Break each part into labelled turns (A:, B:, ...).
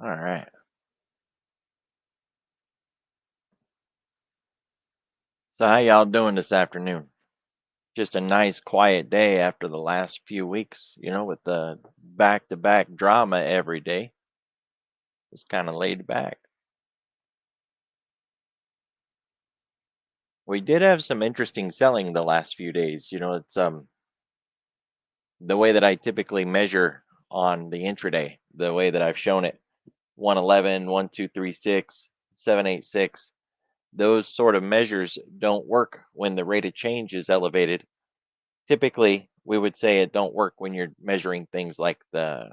A: All right. So how y'all doing this afternoon? Just a nice quiet day after the last few weeks, with the back-to-back drama every day. It's kind of laid back. We did have some interesting selling the last few days. It's the way that I typically measure on the intraday, the way that I've shown it. 111, 1236, 786. Those sort of measures don't work when the rate of change is elevated. Typically, we would say it don't work when you're measuring things like the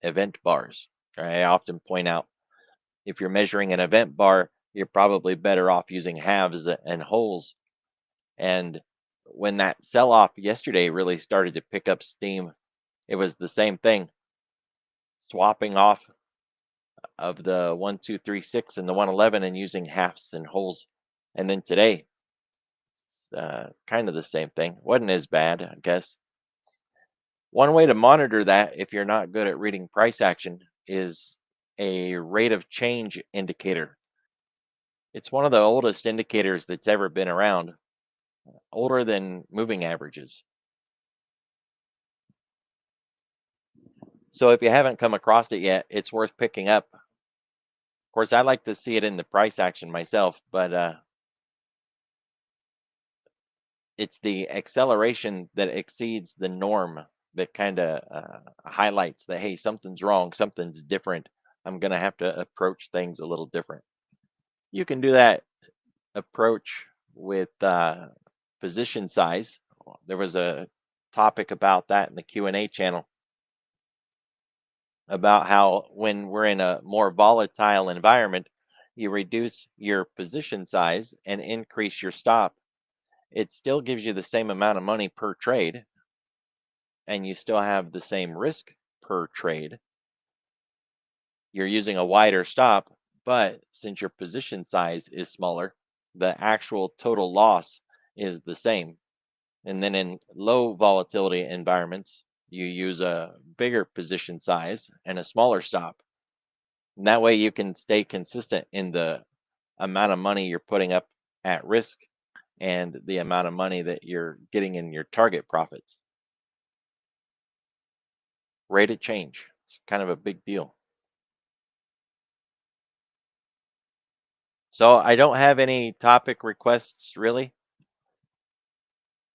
A: event bars. I often point out if you're measuring an event bar, you're probably better off using halves and wholes. And when that sell off yesterday really started to pick up steam, it was the same thing, swapping off of the 1236 and the 111 and using halves and wholes. And then today, kind of the same thing. Wasn't as bad, I guess. One way to monitor that, if you're not good at reading price action, is a rate of change indicator. It's one of the oldest indicators that's ever been around, older than moving averages. So if you haven't come across it yet, it's worth picking up. Of course, I like to see it in the price action myself, but it's the acceleration that exceeds the norm that kind of highlights that, hey, something's wrong, something's different. I'm going to have to approach things a little different. You can do that approach with position size. There was a topic about that in the Q&A channel about how when we're in a more volatile environment, you reduce your position size and increase your stop. It still gives you the same amount of money per trade, and you still have the same risk per trade. You're using a wider stop, but since your position size is smaller, the actual total loss is the same. And then in low volatility environments, you use a bigger position size and a smaller stop. And that way you can stay consistent in the amount of money you're putting up at risk and the amount of money that you're getting in your target profits. Rate of change. It's kind of a big deal. So I don't have any topic requests really.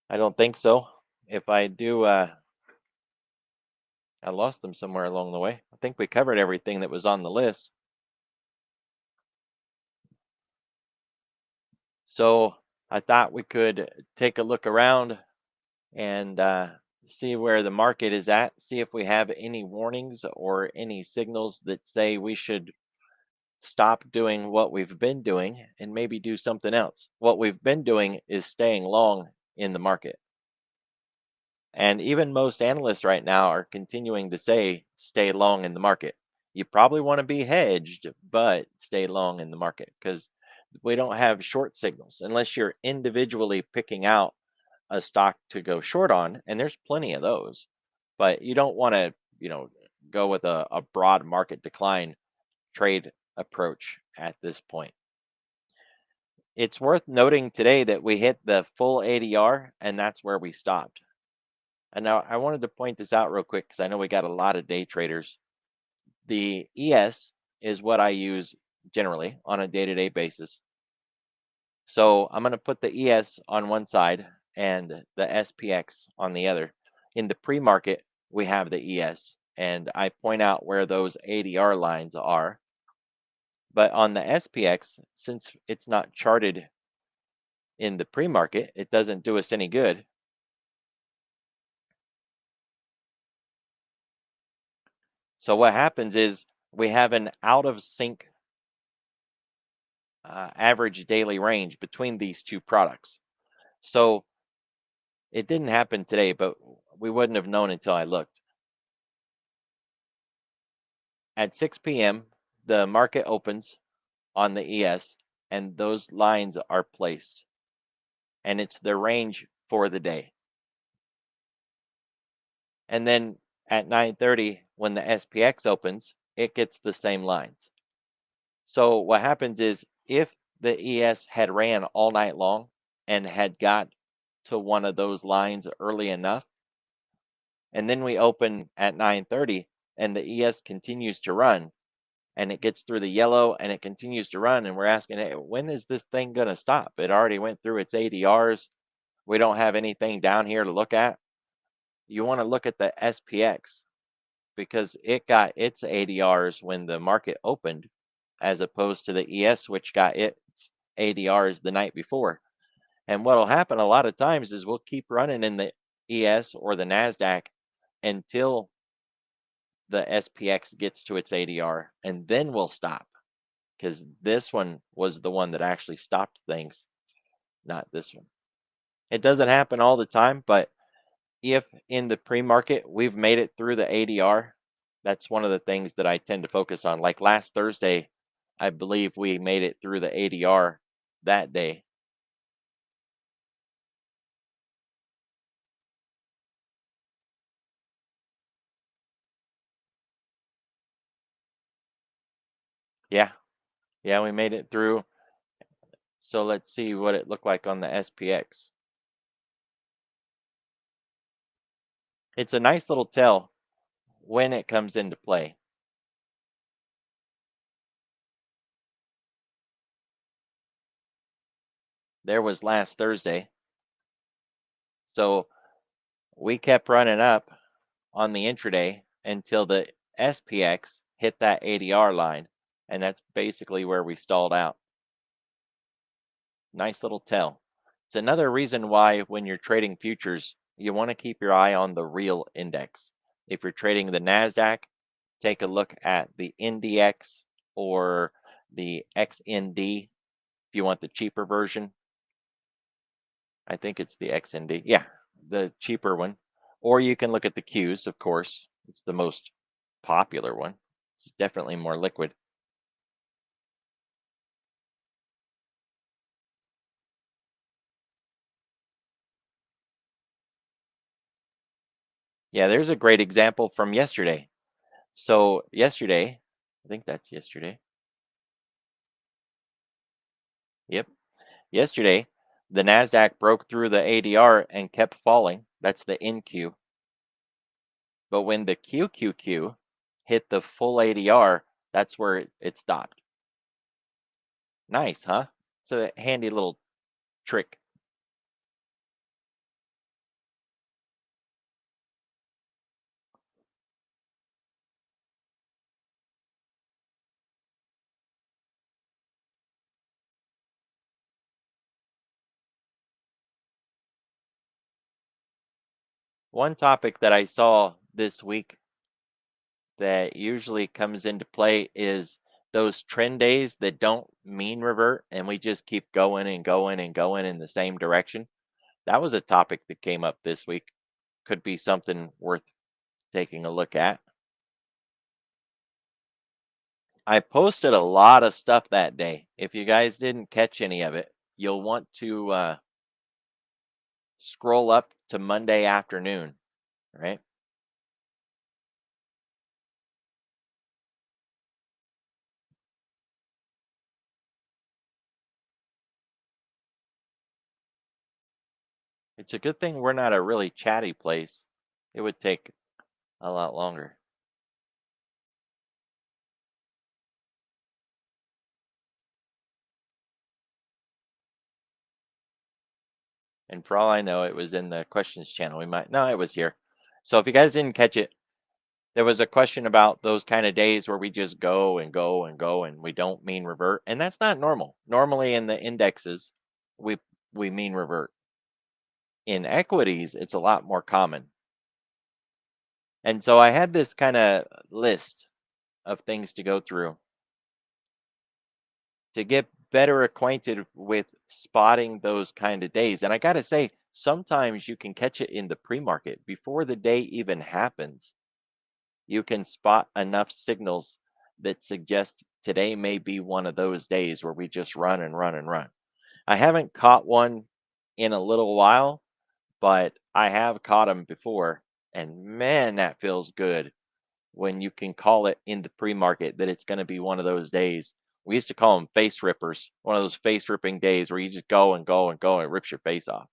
A: I don't think so. If I do, I lost them somewhere along the way. I think we covered everything that was on the list. So I thought we could take a look around and see where the market is at, see if we have any warnings or any signals that say we should stop doing what we've been doing and maybe do something else. What we've been doing is staying long in the market. And even most analysts right now are continuing to say stay long in the market. You probably want to be hedged, but stay long in the market because we don't have short signals unless you're individually picking out a stock to go short on, and there's plenty of those. But you don't want to, go with a broad market decline trade approach at this point. It's worth noting today that we hit the full ADR, and that's where we stopped. And now I wanted to point this out real quick because I know we got a lot of day traders. The ES is what I use generally on a day to day basis. So I'm going to put the ES on one side and the SPX on the other. In the pre market, we have the ES, and I point out where those ADR lines are. But on the SPX, since it's not charted in the pre market, it doesn't do us any good. So what happens is we have an out of sync average daily range between these two products. So it didn't happen today, but we wouldn't have known until I looked. At 6 p.m., the market opens on the ES, and those lines are placed, and it's the range for the day. And then at 9:30, when the SPX opens, it gets the same lines. So what happens is if the ES had ran all night long and had got to one of those lines early enough, and then we open at 9:30 and the ES continues to run and it gets through the yellow and it continues to run and we're asking it, when is this thing going to stop? It already went through its ADRs. We don't have anything down here to look at. You want to look at the SPX because it got its ADRs when the market opened, as opposed to the ES, which got its ADRs the night before. And what'll happen a lot of times is we'll keep running in the ES or the NASDAQ until the SPX gets to its ADR, and then we'll stop because this one was the one that actually stopped things, not this one. It doesn't happen all the time, but if in the pre-market we've made it through the ADR, that's one of the things that I tend to focus on. Like last Thursday, I believe we made it through the ADR that day. Yeah, yeah, we made it through. So let's see what it looked like on the SPX. It's a nice little tell when it comes into play. There was last Thursday. So we kept running up on the intraday until the SPX hit that ADR line. And that's basically where we stalled out. Nice little tell. It's another reason why when you're trading futures, you want to keep your eye on the real index. If you're trading the NASDAQ, take a look at the NDX or the XND if you want the cheaper version. I think it's the XND. Yeah, the cheaper one. Or you can look at the Qs, of course. It's the most popular one. It's definitely more liquid. Yeah, there's a great example from yesterday. So, yesterday, I think that's yesterday. Yep. Yesterday, the NASDAQ broke through the ADR and kept falling. That's the NQ. But when the QQQ hit the full ADR, that's where it stopped. Nice, huh? It's a handy little trick. One topic that I saw this week that usually comes into play is those trend days that don't mean revert and we just keep going and going and going in the same direction. That was a topic that came up this week. Could be something worth taking a look at. I posted a lot of stuff that day. If you guys didn't catch any of it, you'll want to scroll up to Monday afternoon, right? It's a good thing we're not a really chatty place. It would take a lot longer. And for all I know, it was in the questions channel. We might, no, it was here. So if you guys didn't catch it, there was a question about those kind of days where we just go and go and go and we don't mean revert. And that's not normal. Normally in the indexes, we we mean revert. In equities, it's a lot more common. And so I had this kind of list of things to go through to get better acquainted with spotting those kind of days. And I got to say, sometimes you can catch it in the pre market before the day even happens. You can spot enough signals that suggest today may be one of those days where we just run and run and run. I haven't caught one in a little while, but I have caught them before. And man, that feels good when you can call it in the pre-market that it's going to be one of those days. We used to call them face rippers, one of those face ripping days where you just go and go and go and it rips your face off.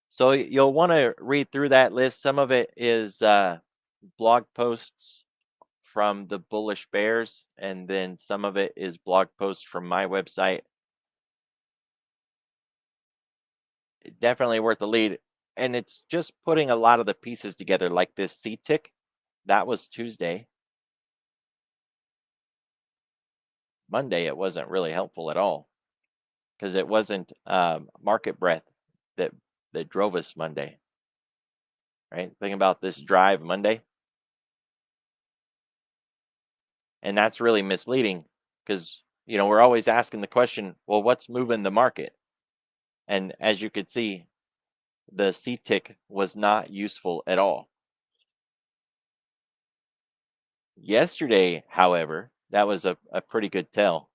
A: So you'll want to read through that list. Some of it is blog posts from the bullish bears, and then some of it is blog posts from my website. Definitely worth the lead. And it's just putting a lot of the pieces together, like this C tick. That was Tuesday. Monday, it wasn't really helpful at all because it wasn't market breadth that drove us Monday, right? Think about this drive Monday, and that's really misleading because we're always asking the question, well, what's moving the market? And as you could see, the C tick was not useful at all. Yesterday, however, that was a pretty good tell.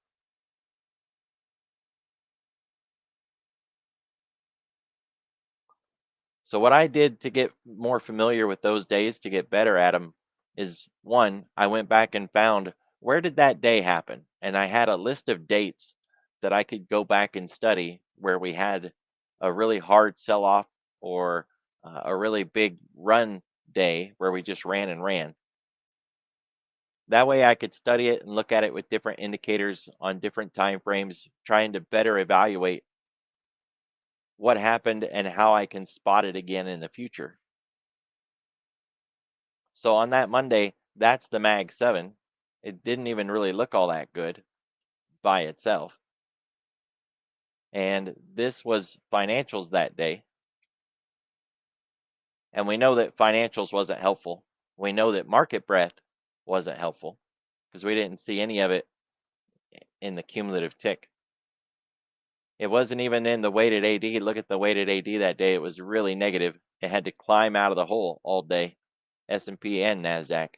A: So what I did to get more familiar with those days to get better at them is one, I went back and found where did that day happen? And I had a list of dates that I could go back and study where we had a really hard sell off or a really big run day where we just ran and ran. That way I could study it and look at it with different indicators on different time frames, trying to better evaluate what happened and how I can spot it again in the future. So on that Monday, that's the Mag 7. It didn't even really look all that good by itself. And this was financials that day. And we know that financials wasn't helpful. We know that market breadth wasn't helpful because we didn't see any of it in the cumulative tick. It wasn't even in the weighted AD. Look at the weighted AD that day. It was really negative. It had to climb out of the hole all day, S&P and NASDAQ.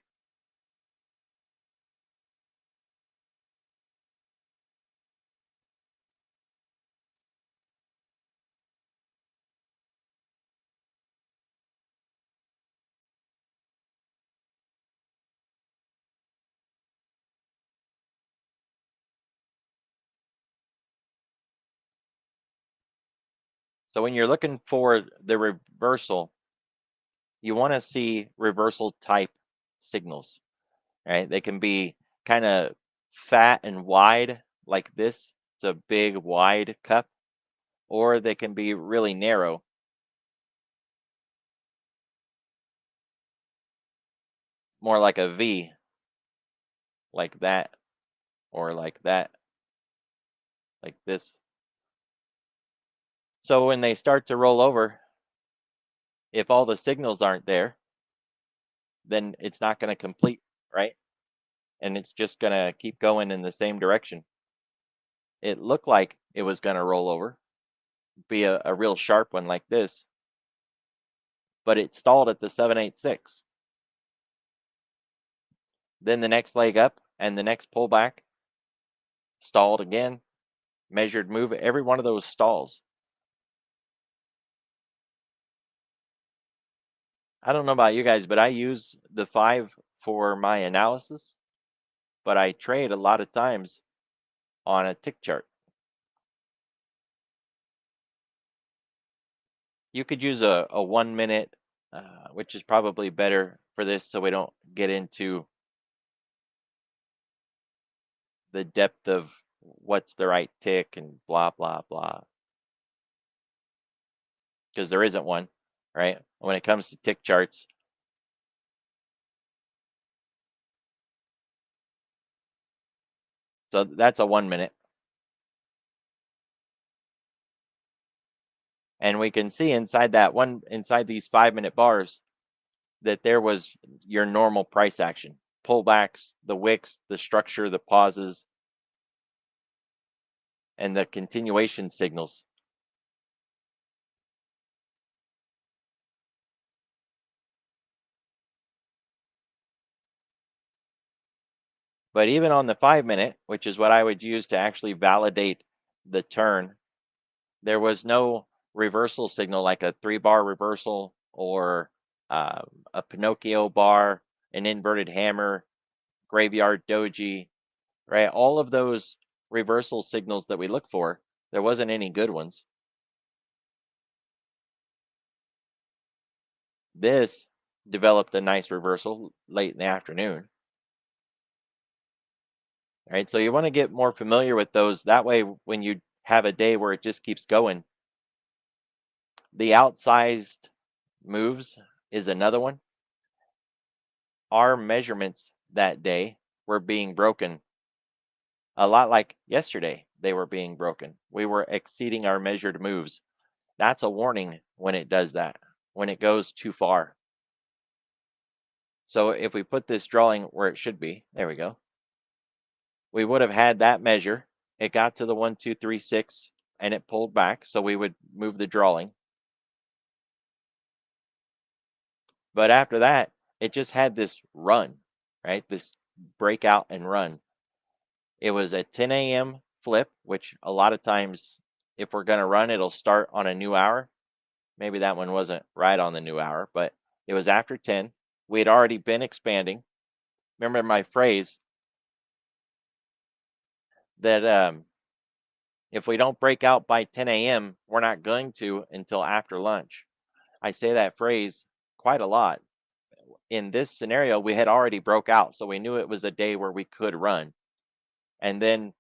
A: So when you're looking for the reversal, you want to see reversal type signals, right? They can be kind of fat and wide like this. It's a big wide cup, or they can be really narrow, more like a V, like that, or like that, like this. So when they start to roll over, if all the signals aren't there, then it's not going to complete, right? And it's just going to keep going in the same direction. It looked like it was going to roll over, be a real sharp one like this, but it stalled at the 786. Then the next leg up and the next pullback stalled again, measured move. Every one of those stalls. I don't know about you guys, but I use the 5 for my analysis, but I trade a lot of times on a tick chart. You could use a 1 minute, which is probably better for this so we don't get into the depth of what's the right tick and blah, blah, blah, because there isn't one, right? When it comes to tick charts. So that's a 1 minute. And we can see inside inside these 5 minute bars, that there was your normal price action, pullbacks, the wicks, the structure, the pauses, and the continuation signals. But even on the 5 minute, which is what I would use to actually validate the turn, there was no reversal signal like a 3 bar reversal or a Pinocchio bar, an inverted hammer, graveyard doji, right? All of those reversal signals that we look for, there wasn't any good ones. This developed a nice reversal late in the afternoon, right? So you want to get more familiar with those. That way, when you have a day where it just keeps going, the outsized moves is another one. Our measurements that day were being broken a lot like yesterday. They were being broken. We were exceeding our measured moves. That's a warning when it does that, when it goes too far. So if we put this drawing where it should be, there we go. We would have had that measure. It got to the 1, 2, 3, 6 and it pulled back. So we would move the drawing. But after that, it just had this run, right? This breakout and run. It was a 10 a.m. flip, which a lot of times, if we're going to run, it'll start on a new hour. Maybe that one wasn't right on the new hour, but it was after 10. We had already been expanding. Remember my phrase that if we don't break out by 10 a.m., we're not going to until after lunch. I say that phrase quite a lot. In this scenario, we had already broke out, so we knew it was a day where we could run. And then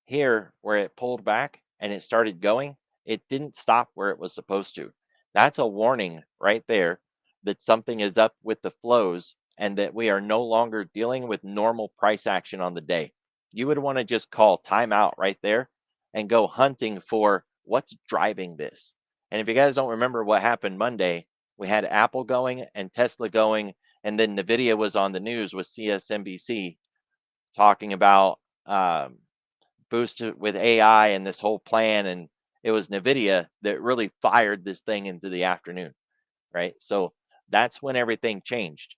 A: here, where it pulled back and it started going, it didn't stop where it was supposed to. That's a warning right there that something is up with the flows and that we are no longer dealing with normal price action on the day. You would want to just call timeout right there and go hunting for what's driving this. And if you guys don't remember what happened Monday, we had Apple going and Tesla going, and then Nvidia was on the news with CSNBC talking about boosted with AI and this whole plan. And it was NVIDIA that really fired this thing into the afternoon, right? So that's when everything changed.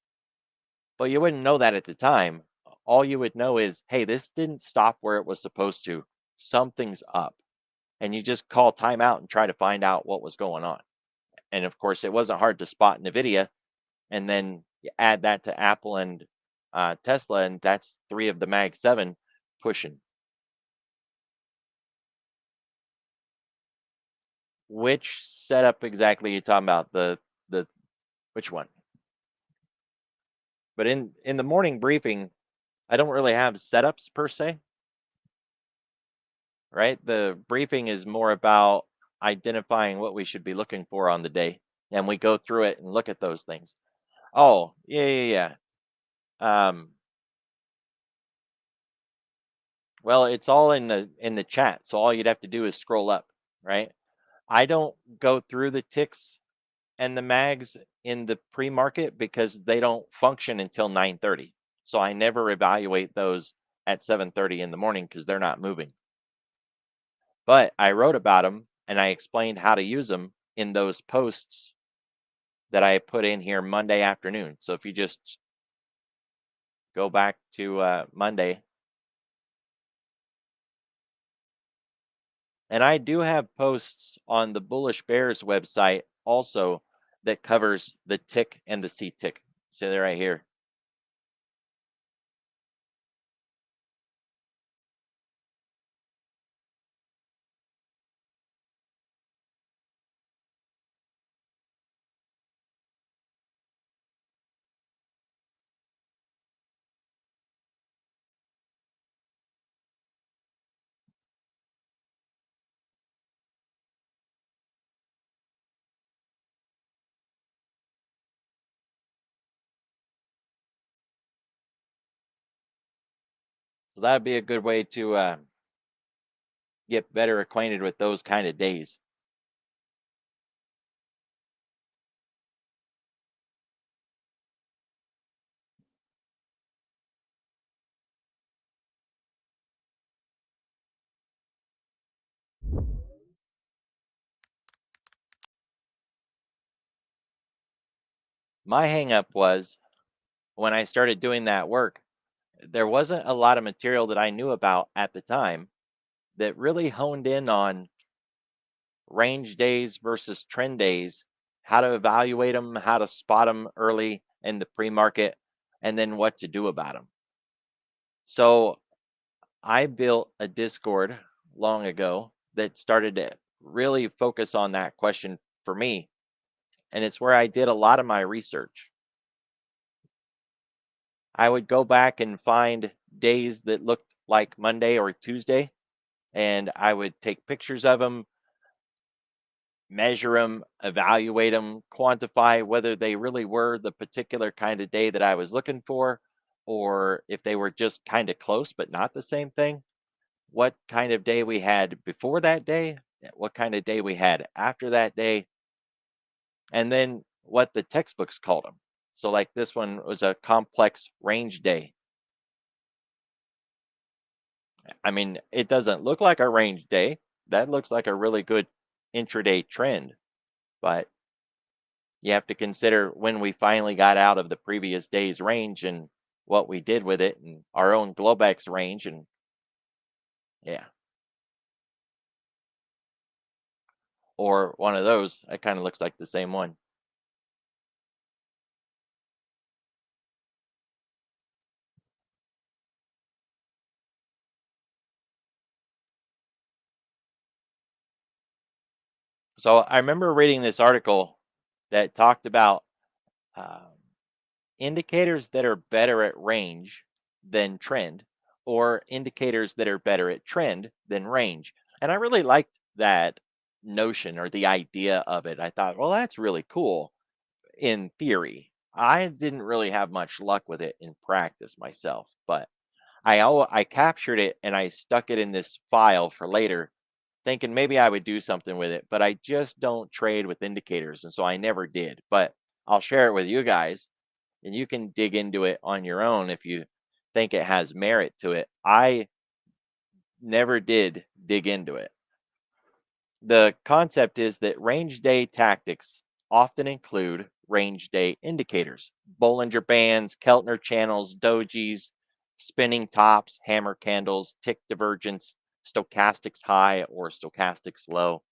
A: But you wouldn't know that at the time. All you would know is, hey, this didn't stop where it was supposed to. Something's up. And you just call timeout and try to find out what was going on. And of course, it wasn't hard to spot NVIDIA. And then you add that to Apple and Tesla, and that's three of the Mag 7 pushing. Which setup exactly you talking about? The which one? But in the morning briefing, I don't really have setups per se, right? The briefing is more about identifying what we should be looking for on the day, and we go through it and look at those things. Oh, yeah, yeah, yeah. Well, it's all in the chat, so all you'd have to do is scroll up, right? I don't go through the ticks and the mags in the pre-market because they don't function until 9:30. So I never evaluate those at 7:30 in the morning because they're not moving. But I wrote about them and I explained how to use them in those posts that I put in here Monday afternoon. So if you just go back to Monday, and I do have posts on the Bullish Bears website also that covers the tick and the C tick. So they're right here. So that'd be a good way to get better acquainted with those kind of days. My hang up was when I started doing that work, there wasn't a lot of material that I knew about at the time that really honed in on range days versus trend days, how to evaluate them, how to spot them early in the pre-market, and then what to do about them. So I built a Discord long ago that started to really focus on that question for me. And it's where I did a lot of my research. I would go back and find days that looked like Monday or Tuesday, and I would take pictures of them, measure them, evaluate them, quantify whether they really were the particular kind of day that I was looking for, or if they were just kind of close but not the same thing. What kind of day we had before that day, what kind of day we had after that day, and then what the textbooks called them. So, like this one was a complex range day. I mean, it doesn't look like a range day. That looks like a really good intraday trend, but you have to consider when we finally got out of the previous day's range and what we did with it and our own Globex range. And yeah, or one of those. It kind of looks like the same one. So I remember reading this article that talked about um, indicators that are better at range than trend, or indicators that are better at trend than range. And I really liked that notion or the idea of it. I thought, well, that's really cool in theory. I didn't really have much luck with it in practice myself, but I captured it and I stuck it in this file for later, thinking maybe I would do something with it, but I just don't trade with indicators, and so I never did. But I'll share it with you guys, and you can dig into it on your own if you think it has merit to it. I never did dig into it. The concept is that range day tactics often include range day indicators, Bollinger Bands, Keltner channels, dojis, spinning tops, hammer candles, tick divergence, stochastics high or stochastics low.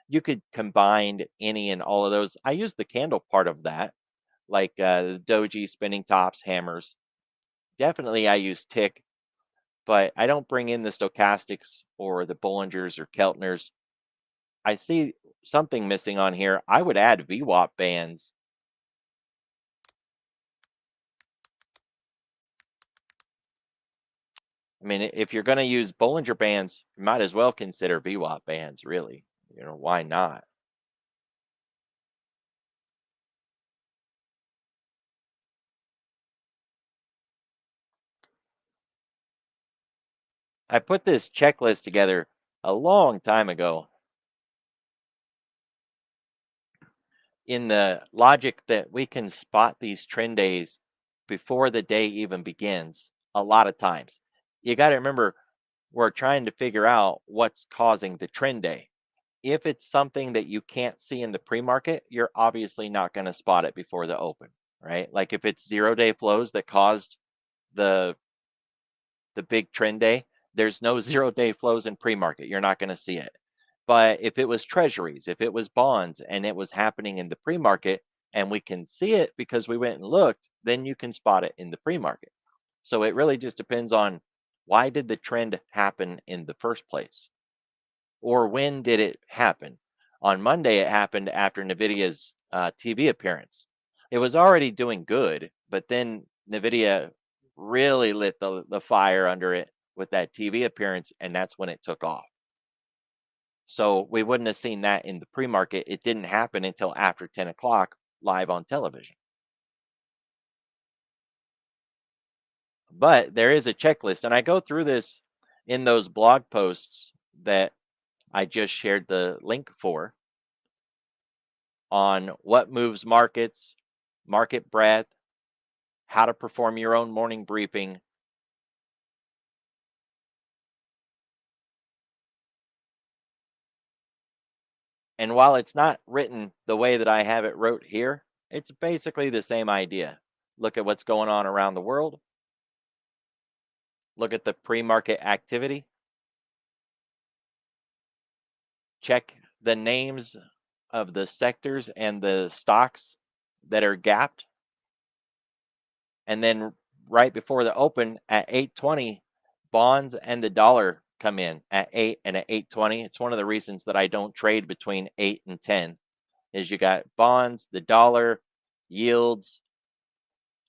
A: You could combine any and all of those. I use the candle part of that, like the doji, spinning tops, hammers. Definitely, I use tick, but I don't bring in the stochastics or the Bollingers or Keltners. I see something missing on here. I would add VWAP bands. I mean, if you're going to use Bollinger bands, you might as well consider VWAP bands, really. Why not? I put this checklist together a long time ago in the logic that we can spot these trend days before the day even begins a lot of times. You got to remember, we're trying to figure out what's causing the trend day. If it's something that you can't see in the pre-market, you're obviously not going to spot it before the open, right? Like if it's 0-day flows that caused the the big trend day, there's no 0-day flows in pre-market. You're not going to see it. But if it was treasuries, if it was bonds and it was happening in the pre-market and we can see it because we went and looked, then you can spot it in the pre-market. So it really just depends on, why did the trend happen in the first place? Or when did it happen? On Monday, it happened after NVIDIA's TV appearance. It was already doing good, but then NVIDIA really lit the fire under it with that TV appearance, and that's when it took off. So we wouldn't have seen that in the pre market. It didn't happen until after 10 o'clock live on television. But there is a checklist, and I go through this in those blog posts that I just shared the link for, on what moves markets, market breadth, how to perform your own morning briefing. And while it's not written the way that I have it wrote here, it's basically the same idea. Look at what's going on around the world, look at the pre market activity, check the names of the sectors and the stocks that are gapped. And then right before the open at 8:20, bonds and the dollar come in at 8 and at 8:20. It's one of the reasons that I don't trade between 8 and 10 is you got bonds, the dollar, yields,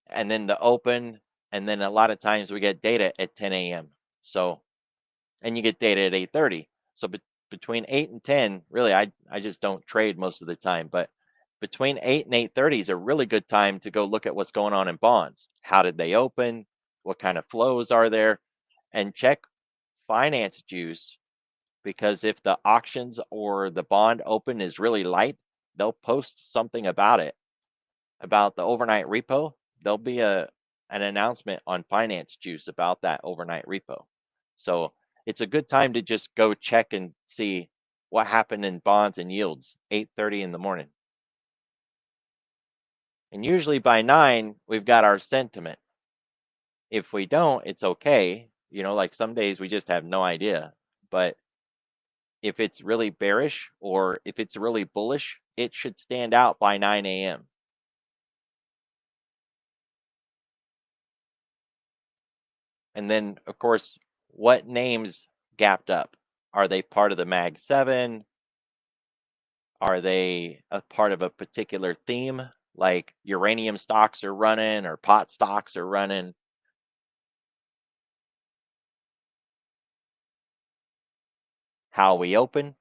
A: and then the open, and then a lot of times we get data at 10 a.m. So, and you get data at 8:30. So between 8 and 10, really, I just don't trade most of the time. But between 8 and 8:30 is a really good time to go look at what's going on in bonds. How did they open? What kind of flows are there? And check finance juice because if the auctions or the bond open is really light, they'll post something about the overnight repo. There'll be a an announcement on Finance Juice about that overnight repo. So it's a good time to just go check and see what happened in bonds and yields 8:30 in the morning. And usually by 9 we've got our sentiment. If we don't, it's okay. Like some days we just have no idea. But if it's really bearish or if it's really bullish, it should stand out by 9 a.m. And then, of course, what names gapped up? Are they part of the Mag 7? Are they a part of a particular theme? Like uranium stocks are running or pot stocks are running? How we open?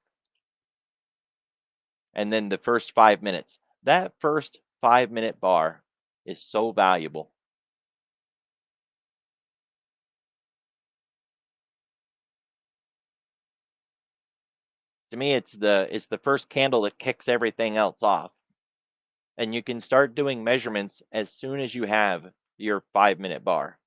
A: And then the first 5 minutes. That first 5 minute bar is so valuable. To me, it's the first candle that kicks everything else off. And you can start doing measurements as soon as you have your 5 minute bar.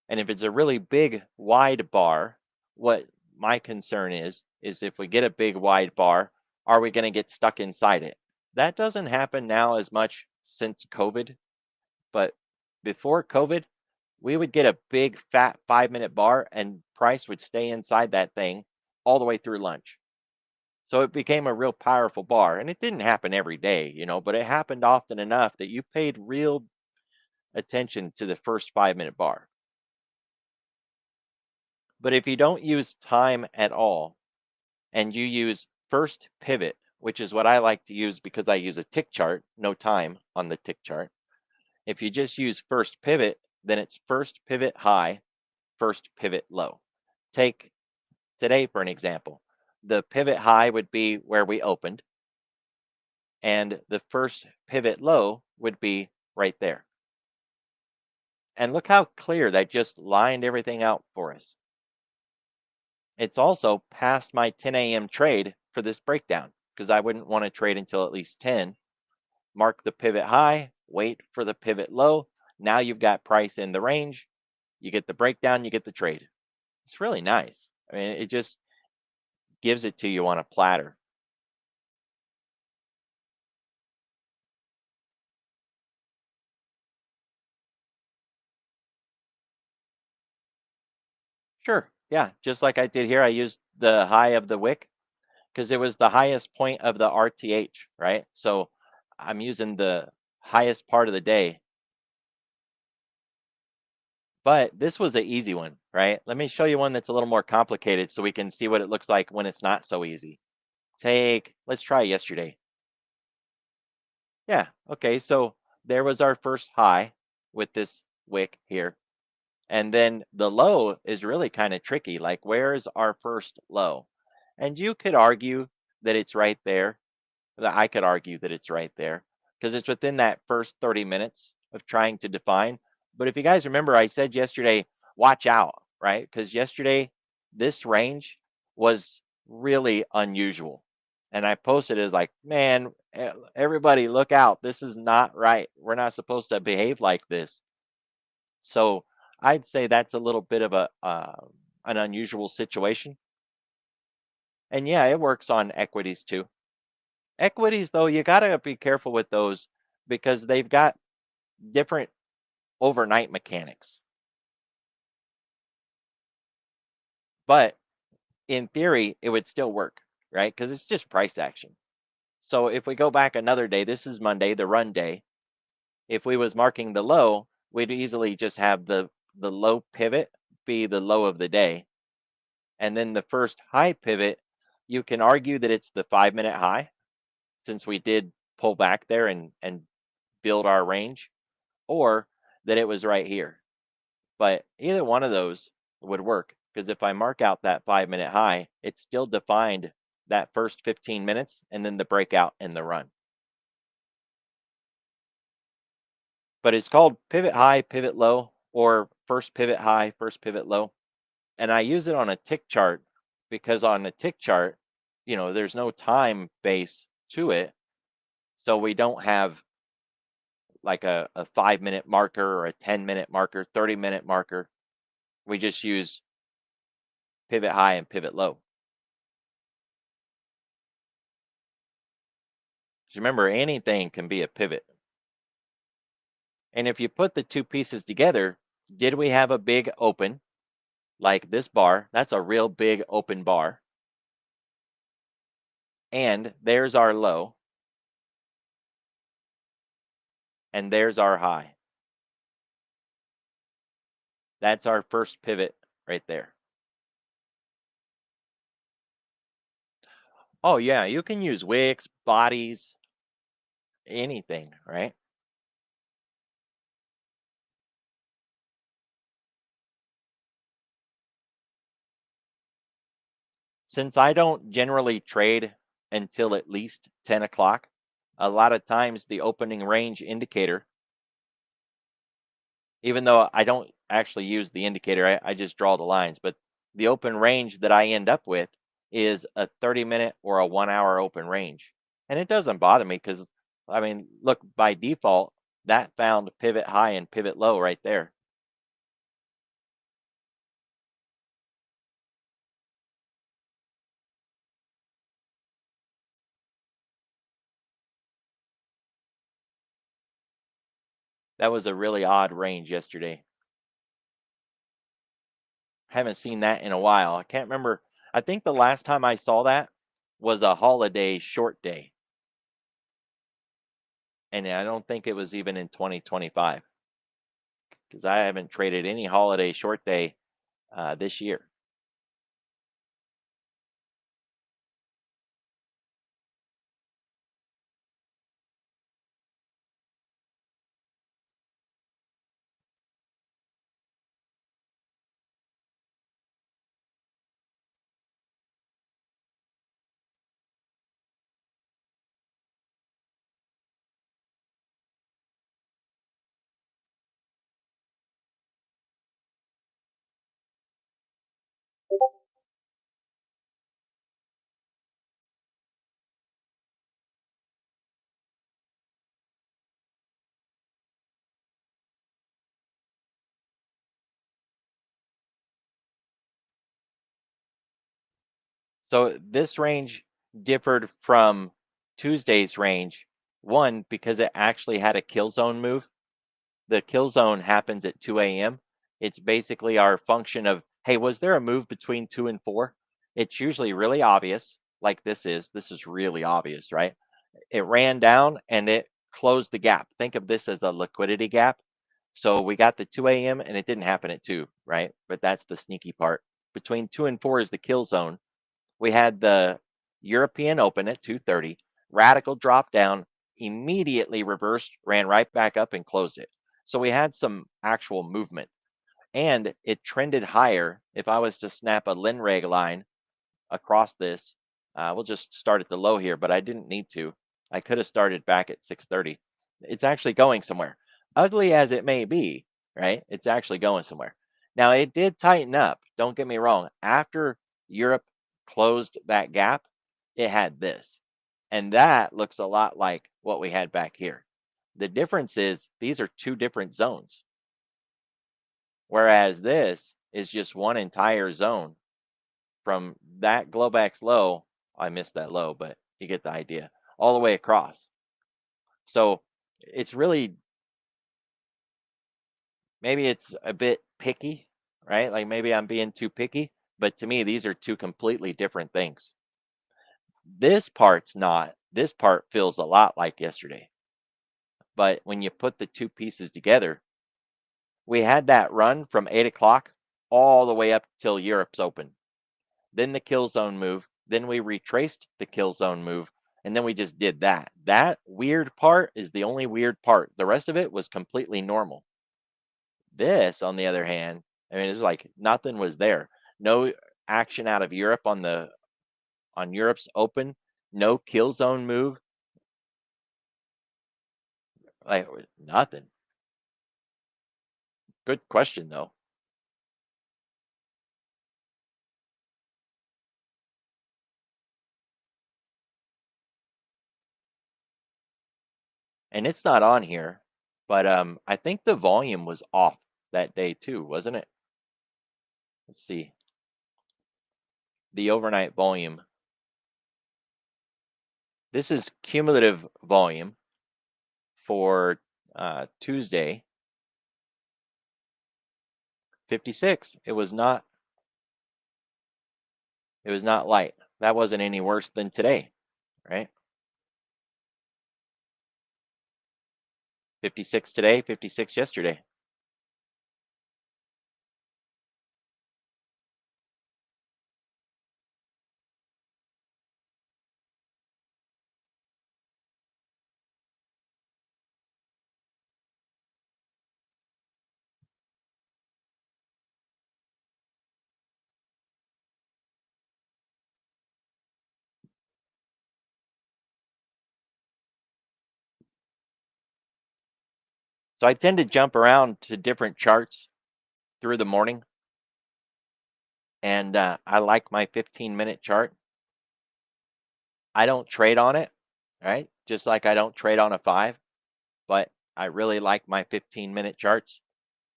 A: And if it's a really big wide bar, what my concern is if we get a big wide bar, are we going to get stuck inside it? That doesn't happen now as much since COVID, but before COVID, we would get a big fat 5 minute bar and price would stay inside that thing all the way through lunch. So it became a real powerful bar. And it didn't happen every day, but it happened often enough that you paid real attention to the first 5 minute bar. But if you don't use time at all and you use first pivot, which is what I like to use because I use a tick chart, no time on the tick chart. If you just use first pivot, then it's first pivot high, first pivot low. Take today for an example. The pivot high would be where we opened, and the first pivot low would be right there. And look how clear that just lined everything out for us. It's also past my 10 a.m. trade for this breakdown because I wouldn't want to trade until at least 10. Mark the pivot high, wait for the pivot low. Now you've got price in the range. You get the breakdown, you get the trade. It's really nice. I mean, it just gives it to you on a platter. Sure. Yeah. Just like I did here, I used the high of the wick because it was the highest point of the RTH, right? So I'm using the highest part of the day. But this was an easy one, right? Let me show you one that's a little more complicated so we can see what it looks like when it's not so easy. Let's try yesterday. Yeah, okay, so there was our first high with this wick here. And then the low is really kind of tricky. Like, where's our first low? And you could argue that it's right there. That I could argue that it's right there because it's within that first 30 minutes of trying to define. But if you guys remember, I said yesterday, watch out, right? Because yesterday, this range was really unusual. And I posted as like, man, everybody look out. This is not right. We're not supposed to behave like this. So I'd say that's a little bit of an unusual situation. And yeah, it works on equities too. Equities, though, you gotta be careful with those because they've got different overnight mechanics. But in theory, it would still work. right? Because it's just price action. So if we go back another day, this is Monday, the run day. If we was marking the low, we'd easily just have the low pivot be the low of the day. And then the first high pivot, you can argue that it's the 5 minute high since we did pull back there and build our range, or that it was right here. But either one of those would work because if I mark out that 5 minute high, it's still defined that first 15 minutes and then the breakout and the run. But it's called pivot high, pivot low, or first pivot high, first pivot low. And I use it on a tick chart because on a tick chart, there's no time base to it. So we don't have like a 5 minute marker or a 10-minute marker, 30-minute marker. We just use pivot high and pivot low. Just remember, anything can be a pivot. And if you put the two pieces together, did we have a big open like this bar? That's a real big open bar. And there's our low. And there's our high. That's our first pivot right there. Oh, yeah, you can use wicks, bodies, anything, right? Since I don't generally trade until at least 10 o'clock, a lot of times the opening range indicator, even though I don't actually use the indicator, I just draw the lines, but the open range that I end up with is a 30-minute or a 1 hour open range. And it doesn't bother me because, I mean, look, by default, that found pivot high and pivot low right there. That was a really odd range yesterday. Haven't seen that in a while. I can't remember. I think the last time I saw that was a holiday short day. And I don't think it was even in 2025 because I haven't traded any holiday short day this year. So this range differed from Tuesday's range. One, because it actually had a kill zone move. The kill zone happens at 2 a.m. It's basically our function of, hey, was there a move between 2 and 4? It's usually really obvious, like this is. This is really obvious, right? It ran down and it closed the gap. Think of this as a liquidity gap. So we got the 2 a.m. and it didn't happen at 2, right? But that's the sneaky part. Between 2 and 4 is the kill zone. We had the European Open at 2:30. Radical drop down, immediately reversed, ran right back up and closed it. So we had some actual movement and it trended higher. If I was to snap a Linreg line across this, we'll just start at the low here, but I didn't need to. I could have started back at 6:30. It's actually going somewhere. Ugly as it may be, right? It's actually going somewhere. Now it did tighten up. Don't get me wrong. After Europe closed that gap, it had this. And that looks a lot like what we had back here. The difference is these are two different zones, whereas this is just one entire zone from that Globex low. I missed that low, but you get the idea. All the way across. So it's really, maybe it's a bit picky, right? Like maybe I'm being too picky, but to me, these are two completely different things. This part's not. This part feels a lot like yesterday. But when you put the two pieces together, we had that run from 8 o'clock all the way up till Europe's open. Then the kill zone move. Then we retraced the kill zone move. And then we just did that. That weird part is the only weird part. The rest of it was completely normal. This, on the other hand, I mean, it's like nothing was there. No action out of Europe on Europe's open. No kill zone move. Like nothing. Good question though. And it's not on here, but I think the volume was off that day too, wasn't it? Let's see. The overnight volume. This is cumulative volume for Tuesday. 56. It was not light. That wasn't any worse than today, right? 56 today, 56 yesterday. So I tend to jump around to different charts through the morning, and I like my 15-minute chart. I don't trade on it, right? Just like I don't trade on a 5, but I really like my 15-minute charts.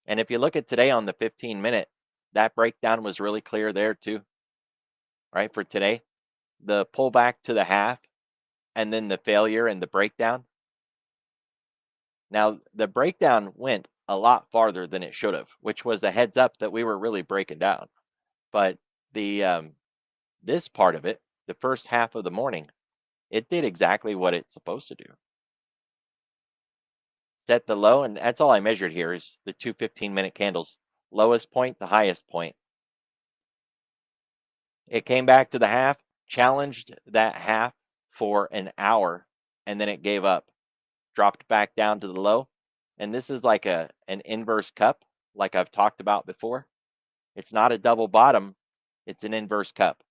A: And if you look at today on the 15-minute, that breakdown was really clear there too, right? For today, the pullback to the half and then the failure and the breakdown. Now, the breakdown went a lot farther than it should have, which was a heads up that we were really breaking down. But the this part of it, the first half of the morning, it did exactly what it's supposed to do. Set the low, and that's all I measured here is the two 15-minute candles, lowest point to highest point. It came back to the half, challenged that half for an hour, and then it gave up, dropped back down to the low. And this is like an inverse cup, like I've talked about before. It's not a double bottom, it's an inverse cup.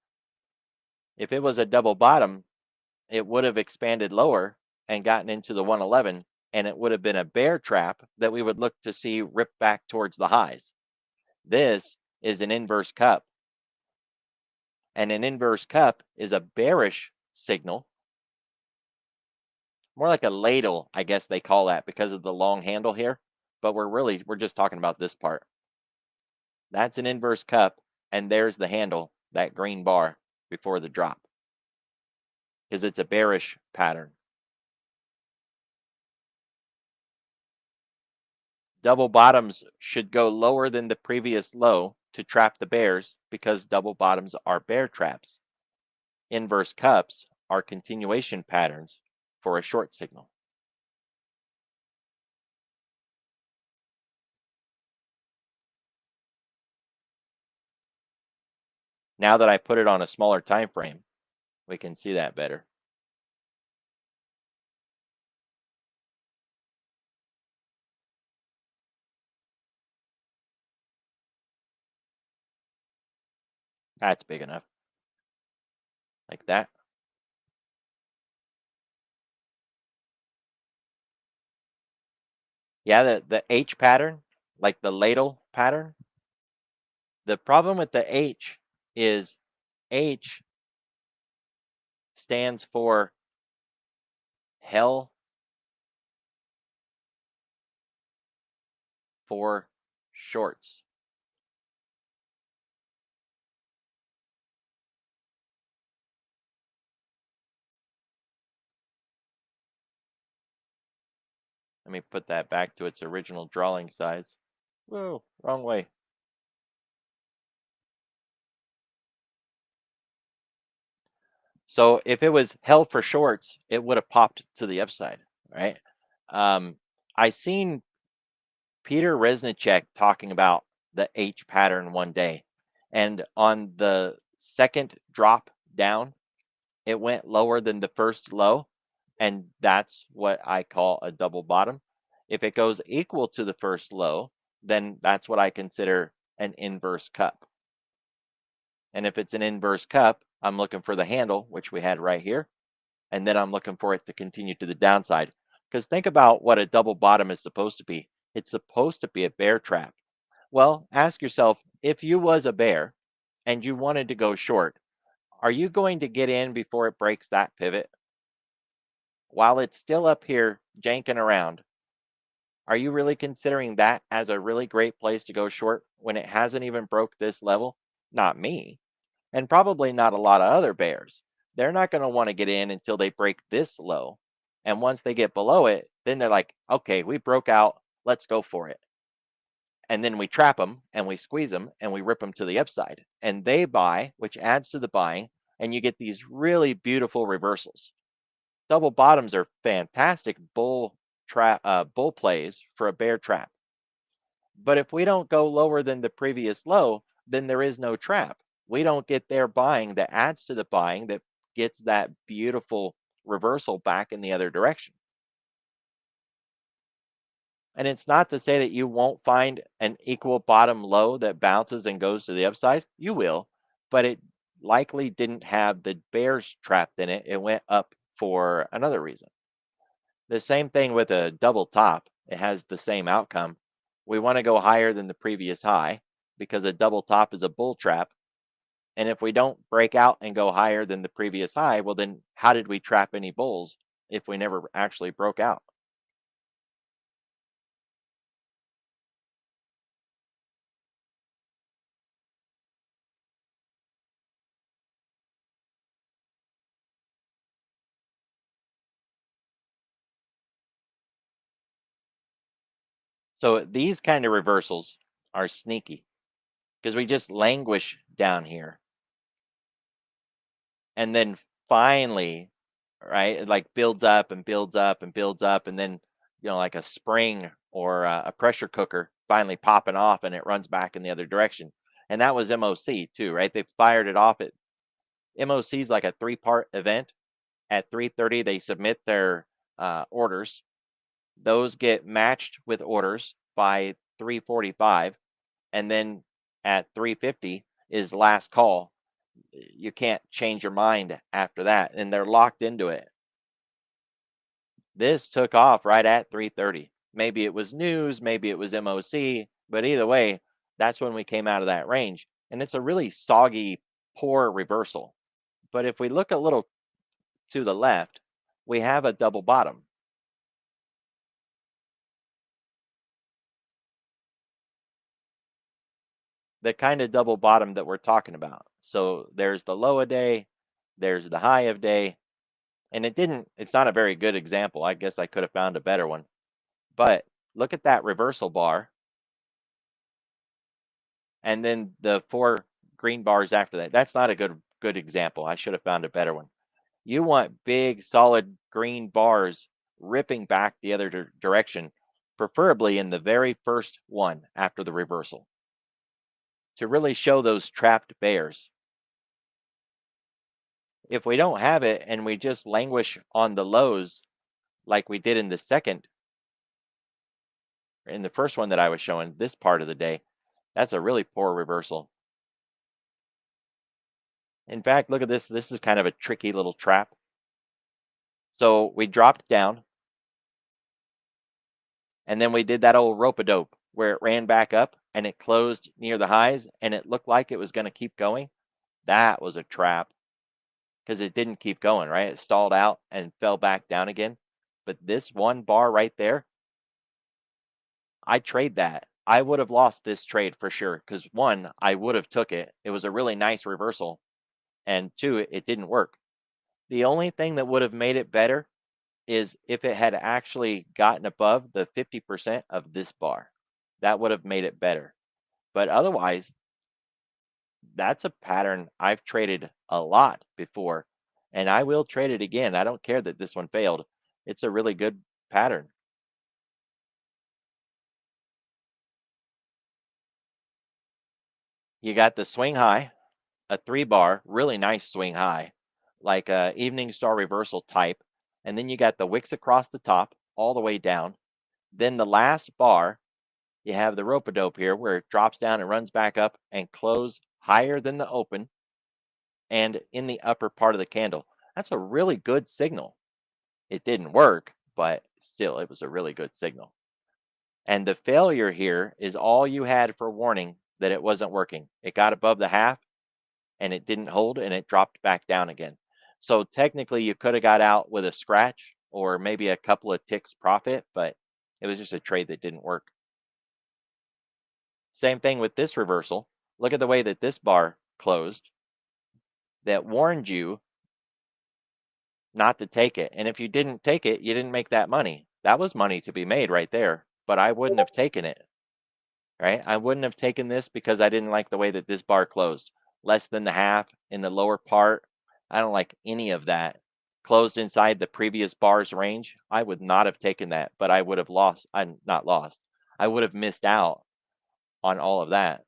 A: If it was a double bottom, it would have expanded lower and gotten into the 111, and it would have been a bear trap that we would look to see rip back towards the highs. This is an inverse cup, and an inverse cup is a bearish signal, more like a ladle, I guess they call that because of the long handle here, but we're just talking about this part. That's an inverse cup, and there's the handle, that green bar before the drop, because it's a bearish pattern. Double bottoms should go lower than the previous low to trap the bears because double bottoms are bear traps. Inverse cups are continuation patterns for a short signal. Now that I put it on a smaller time frame, we can see that better. That's big enough. Like that. Yeah, the H pattern, like the ladle pattern. The problem with the H is H stands for hell for shorts. Let me put that back to its original drawing size. Whoa, wrong way. So if it was held for shorts, it would have popped to the upside, right? Um, I seen Peter Resnicek talking about the H pattern one day, and on the second drop down, it went lower than the first low, and that's what I call a double bottom. If it goes equal to the first low, then that's what I consider an inverse cup. And if it's an inverse cup, I'm looking for the handle, which we had right here, and then I'm looking for it to continue to the downside. Because think about what a double bottom is supposed to be. It's supposed to be a bear trap. Well, ask yourself, if you was a bear and you wanted to go short, are you going to get in before it breaks that pivot? While it's still up here janking around, are you really considering that as a really great place to go short when it hasn't even broke this level? Not me, and probably not a lot of other bears. They're not going to want to get in until they break this low. And once they get below it, then they're like, okay, we broke out. Let's go for it. And then we trap them and we squeeze them and we rip them to the upside. And they buy, which adds to the buying. And you get these really beautiful reversals. Double bottoms are fantastic bull plays for a bear trap. But if we don't go lower than the previous low, then there is no trap. We don't get their buying that adds to the buying that gets that beautiful reversal back in the other direction. And it's not to say that you won't find an equal bottom low that bounces and goes to the upside. You will, but it likely didn't have the bears trapped in it. It went up for another reason. The same thing with a double top, it has the same outcome. We want to go higher than the previous high because a double top is a bull trap. And if we don't break out and go higher than the previous high, well, then how did we trap any bulls if we never actually broke out? So these kind of reversals are sneaky because we just languish down here. And then finally, right, it like builds up and builds up and builds up. And then, like a spring or a pressure cooker finally popping off and it runs back in the other direction. And that was MOC too, right? They fired it off at MOC is like a three-part event. At 3:30, they submit their orders. Those get matched with orders by 3:45, and then at 3:50 is last call. You can't change your mind after that, and they're locked into it. This took off right at 3:30. Maybe it was news, maybe it was MOC, but either way, that's when we came out of that range. And it's a really soggy, poor reversal. But if we look a little to the left, we have a double bottom. The kind of double bottom that we're talking about. So there's the low of day, there's the high of day, and it's not a very good example. I guess I could have found a better one. But look at that reversal bar and then the four green bars after that. That's not a good example. I should have found a better one. You want big solid green bars ripping back the other direction, preferably in the very first one after the reversal to really show those trapped bears. If we don't have it and we just languish on the lows like we did in the first one that I was showing this part of the day, that's a really poor reversal. In fact, look at this. This is kind of a tricky little trap. So we dropped down and then we did that old rope a dope where it ran back up and it closed near the highs and it looked like it was going to keep going. That was a trap because it didn't keep going, right? It stalled out and fell back down again. But this one bar right there, I trade that. I would have lost this trade for sure because one, I would have took it. It was a really nice reversal, and two, it didn't work. The only thing that would have made it better is if it had actually gotten above the 50% of this bar. That would have made it better. But otherwise, that's a pattern I've traded a lot before, and I will trade it again. I don't care that this one failed. It's a really good pattern. You got the swing high, a 3 bar, really nice swing high, like a evening star reversal type. And then you got the wicks across the top all the way down. Then the last bar, you have the rope a dope here where it drops down and runs back up and close higher than the open and in the upper part of the candle. That's a really good signal. It didn't work, but still, it was a really good signal. And the failure here is all you had for warning that it wasn't working. It got above the half and it didn't hold and it dropped back down again. So technically, you could have got out with a scratch or maybe a couple of ticks profit, but it was just a trade that didn't work. Same thing with this reversal. Look at the way that this bar closed that warned you not to take it. And if you didn't take it, you didn't make that money. That was money to be made right there, but I wouldn't have taken it, right? I wouldn't have taken this because I didn't like the way that this bar closed. Less than the half in the lower part. I don't like any of that. Closed inside the previous bar's range. I would not have taken that, but I would have lost. I'm not lost. I would have missed out on all of that.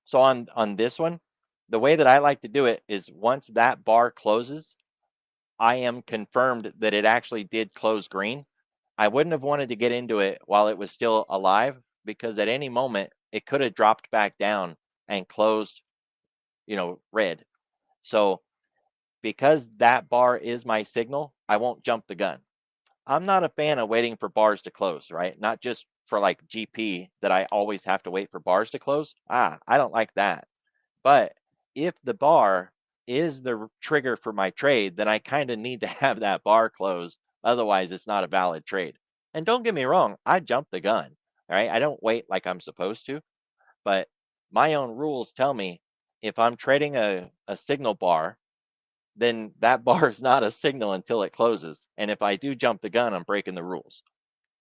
A: So on this one, the way that I like to do it is once that bar closes, I am confirmed that it actually did close green. I wouldn't have wanted to get into it while it was still alive because at any moment it could have dropped back down and closed, red. So because that bar is my signal, I won't jump the gun. I'm not a fan of waiting for bars to close, right? Not just for like GP that I always have to wait for bars to close. I don't like that. But if the bar is the trigger for my trade, then I kind of need to have that bar close. Otherwise, it's not a valid trade. And don't get me wrong, I jump the gun. All right. I don't wait like I'm supposed to, but my own rules tell me if I'm trading a signal bar, then that bar is not a signal until it closes. And if I do jump the gun, I'm breaking the rules.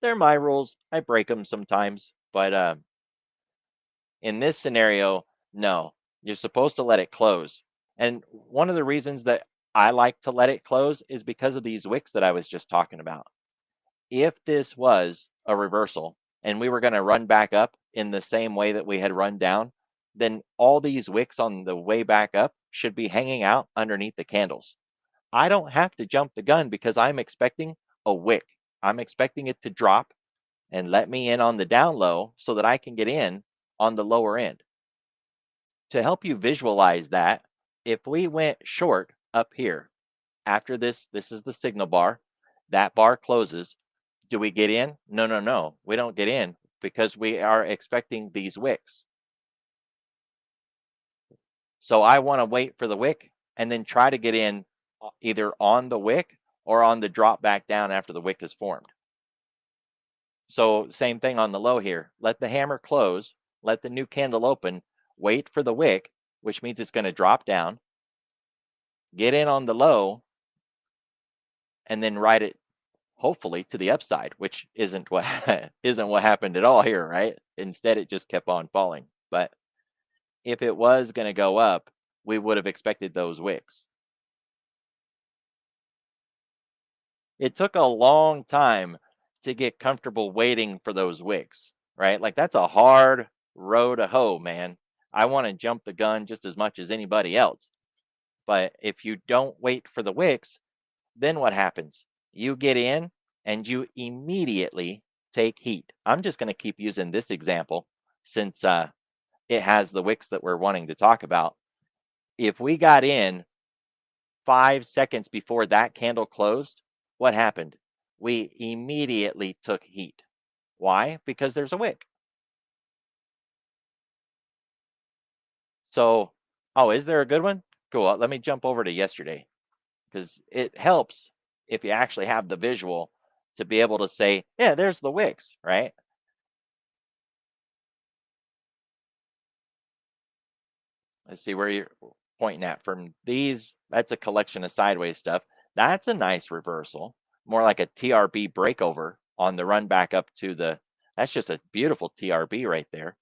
A: They're my rules. I break them sometimes, but in this scenario, no, you're supposed to let it close. And one of the reasons that I like to let it close is because of these wicks that I was just talking about. If this was a reversal and we were going to run back up in the same way that we had run down, then all these wicks on the way back up should be hanging out underneath the candles. I don't have to jump the gun because I'm expecting a wick. I'm expecting it to drop and let me in on the down low so that I can get in on the lower end. To help you visualize that, if we went short up here after this is the signal bar, that bar closes. Do we get in? No, no, no. We don't get in because we are expecting these wicks. So I want to wait for the wick and then try to get in either on the wick or on the drop back down after the wick is formed. So same thing on the low here. Let the hammer close, let the new candle open, wait for the wick, which means it's going to drop down, get in on the low, and then ride it hopefully to the upside, which isn't what isn't what happened at all here, right? Instead, it just kept on falling. But if it was going to go up, we would have expected those wicks. It took a long time to get comfortable waiting for those wicks, right? Like that's a hard row to hoe, man. I want to jump the gun just as much as anybody else. But if you don't wait for the wicks, then what happens? You get in and you immediately take heat. I'm just going to keep using this example since it has the wicks that we're wanting to talk about. If we got in 5 seconds before that candle closed, what happened? We immediately took heat. Why? Because there's a wick. So, oh, is there a good one? Cool. Let me jump over to yesterday because it helps if you actually have the visual to be able to say, yeah, there's the wicks, right? Let's see where you're pointing at. From these, that's a collection of sideways stuff. That's a nice reversal, more like a TRB breakover on the run back up to the. That's just a beautiful TRB right there.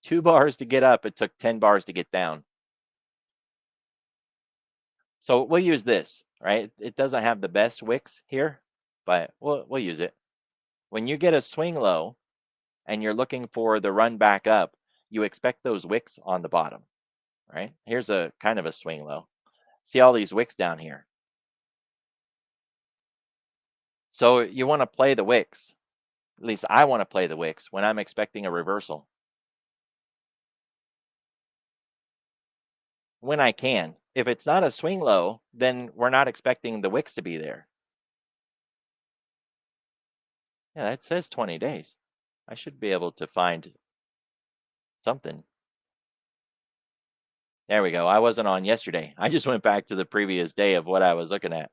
A: 2 bars to get up. It took 10 bars to get down. So we'll use this, right? It doesn't have the best wicks here, but we'll use it. When you get a swing low and you're looking for the run back up, you expect those wicks on the bottom, right? Here's a kind of a swing low. See all these wicks down here. So you want to play the wicks. At least I want to play the wicks when I'm expecting a reversal. When I can. If it's not a swing low, then we're not expecting the wicks to be there. Yeah, that says 20 days. I should be able to find something. There we go. I wasn't on yesterday. I just went back to the previous day of what I was looking at.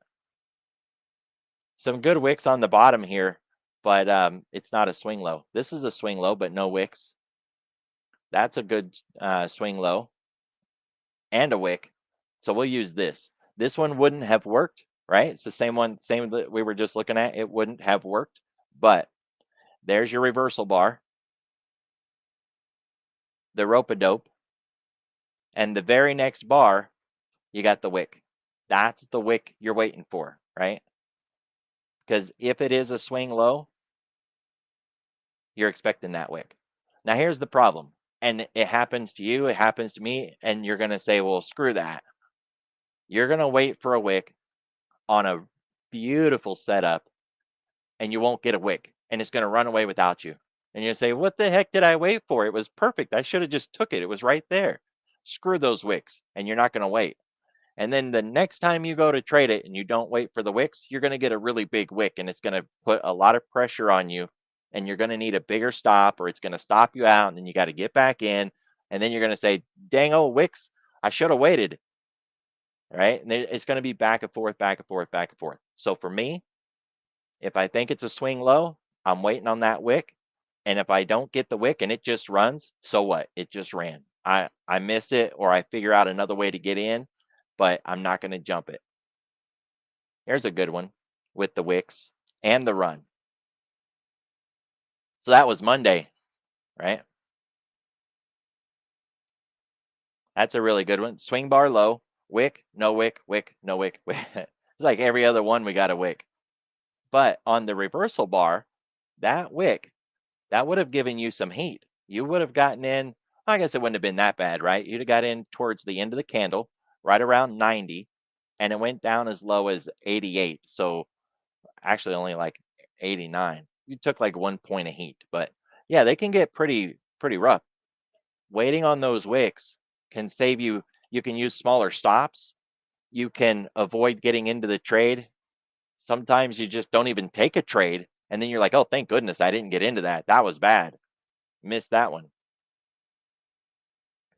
A: Some good wicks on the bottom here, but it's not a swing low. This is a swing low, but no wicks. That's a good swing low and a wick. So we'll use this. This one wouldn't have worked, right? It's the same one, same that we were just looking at. It wouldn't have worked, but there's your reversal bar, the rope-a-dope, and the very next bar, you got the wick. That's the wick you're waiting for, right? Because if it is a swing low, you're expecting that wick. Now, here's the problem. And it happens to you, it happens to me, and you're going to say, well, screw that. You're going to wait for a wick on a beautiful setup, and you won't get a wick, and it's going to run away without you. And you say, what the heck did I wait for? It was perfect. I should have just took it. It was right there. Screw those wicks, and you're not going to wait. And then the next time you go to trade it and you don't wait for the wicks, you're going to get a really big wick and it's going to put a lot of pressure on you. And you're going to need a bigger stop or it's going to stop you out. And then you got to get back in. And then you're going to say, dang old wicks, I should have waited. Right. And it's going to be back and forth, back and forth, back and forth. So for me, if I think it's a swing low, I'm waiting on that wick. And if I don't get the wick and it just runs, so what? It just ran. I miss it or I figure out another way to get in, but I'm not going to jump it. Here's a good one with the wicks and the run. So that was Monday, right? That's a really good one. Swing bar low, wick, no wick, wick, no wick, wick. It's like every other one we got a wick. But on the reversal bar, that wick, that would have given you some heat. You would have gotten in, I guess it wouldn't have been that bad, right? You'd have got in towards the end of the candle, right around 90, and it went down as low as 88. So actually only like 89. You took like 1 point of heat, but yeah, they can get pretty rough. Waiting on those wicks can save you. You can use smaller stops. You can avoid getting into the trade. Sometimes you just don't even take a trade and then you're like, "Oh, thank goodness I didn't get into that. That was bad. Missed that one."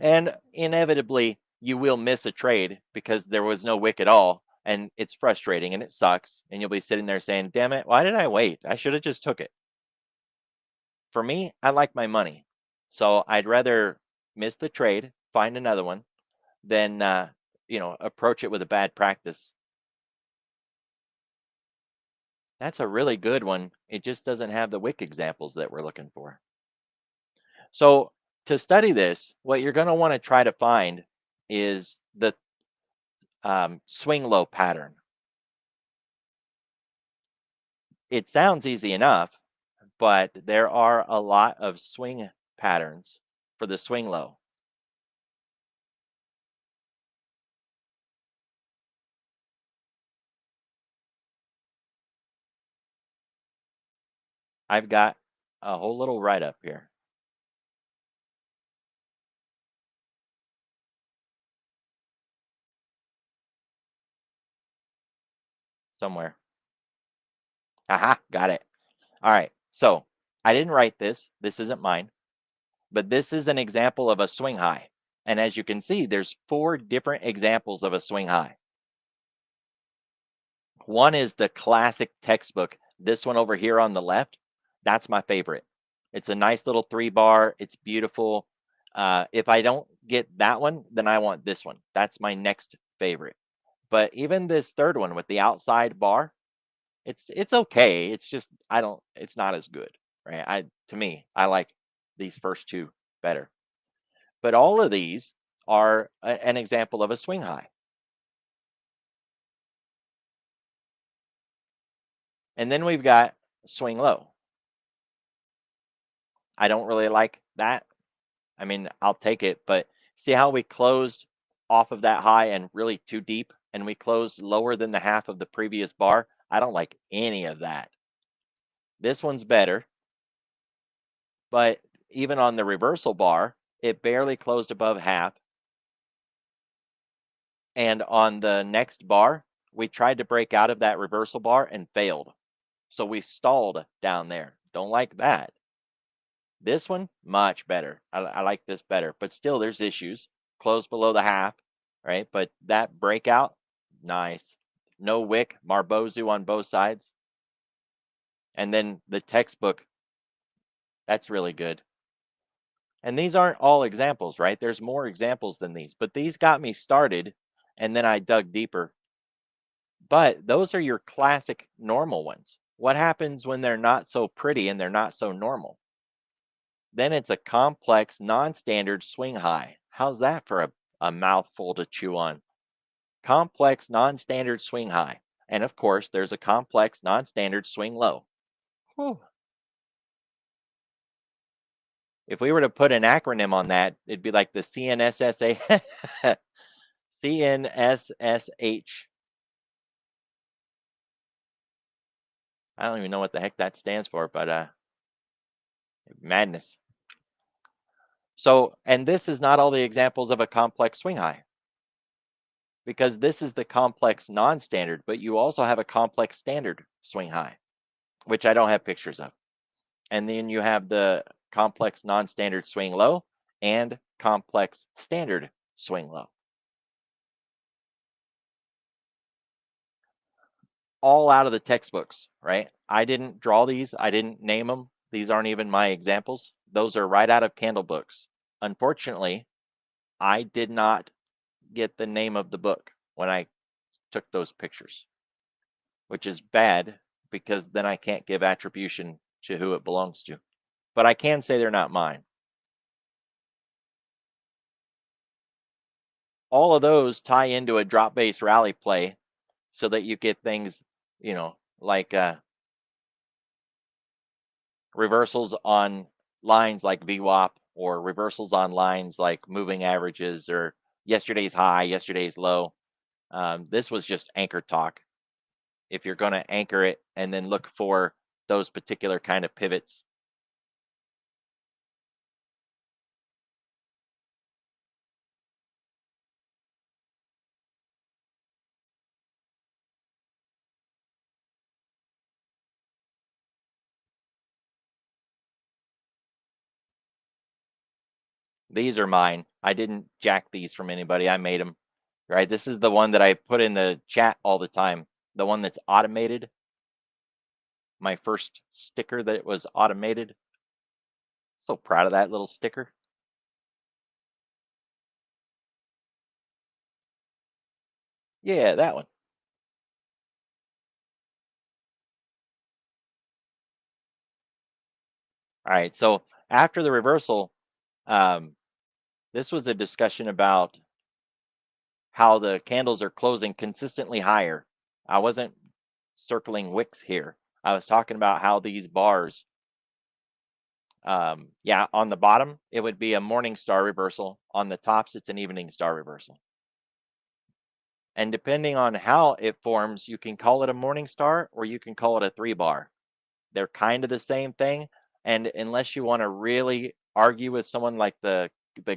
A: And inevitably, you will miss a trade because there was no wick at all and it's frustrating and it sucks and you'll be sitting there saying, "Damn it, why did I wait? I should have just took it." For me, I like my money. So I'd rather miss the trade, find another one, than approach it with a bad practice. That's a really good one. It just doesn't have the wick examples that we're looking for. So to study this, what you're going to want to try to find is the swing low pattern. It sounds easy enough, but there are a lot of swing patterns for the swing low. I've got a whole little write up here somewhere. Aha, got it. All right. So I didn't write this. This isn't mine, but this is an example of a swing high. And as you can see, there's 4 different examples of a swing high. One is the classic textbook. This one over here on the left, that's my favorite. It's a nice little 3 bar. It's beautiful. If I don't get that one, then I want this one. That's my next favorite. But even this third one with the outside bar, it's okay. It's just I don't. It's not as good, right? To me, I like these first 2 better. But all of these are an example of a swing high. And then we've got swing low. I don't really like that. I mean, I'll take it, but see how we closed off of that high and really too deep, and we closed lower than the half of the previous bar? I don't like any of that. This one's better, but even on the reversal bar, it barely closed above half. And on the next bar, we tried to break out of that reversal bar and failed. So we stalled down there. Don't like that. This one, much better. I like this better, but still there's issues. Close below the half, right? But that breakout, nice. No wick, Marbozu on both sides. And then the textbook, that's really good. And these aren't all examples, right? There's more examples than these, but these got me started and then I dug deeper. But those are your classic normal ones. What happens when they're not so pretty and they're not so normal? Then it's a complex, non-standard swing high. How's that for a mouthful to chew on? Complex, non-standard swing high. And of course, there's a complex, non-standard swing low. Whew. If we were to put an acronym on that, it'd be like the CNSSA, CNSSH. I don't even know what the heck that stands for, but madness. So, and this is not all the examples of a complex swing high, because this is the complex non-standard, but you also have a complex standard swing high, which I don't have pictures of. And then you have the complex non-standard swing low and complex standard swing low. All out of the textbooks, right? I didn't draw these. I didn't name them. These aren't even my examples. Those are right out of candle books. Unfortunately, I did not get the name of the book when I took those pictures, which is bad because then I can't give attribution to who it belongs to. But I can say they're not mine. All of those tie into a drop base rally play so that you get things, like reversals on lines like VWAP or reversals on lines like moving averages or yesterday's high, yesterday's low. This was just anchor talk. If you're going to anchor it and then look for those particular kind of pivots. These are mine. I didn't jack these from anybody. I made them. Right? This is the one that I put in the chat all the time. The one that's automated. My first sticker that was automated. So proud of that little sticker. Yeah, that one. All right. So after the reversal, um, this was a discussion about how the candles are closing consistently higher. I wasn't circling wicks here. I was talking about how these bars, yeah, on the bottom, it would be a morning star reversal. On the tops, it's an evening star reversal. And depending on how it forms, you can call it a morning star or you can call it a 3-bar. They're kind of the same thing. And unless you want to really argue with someone like the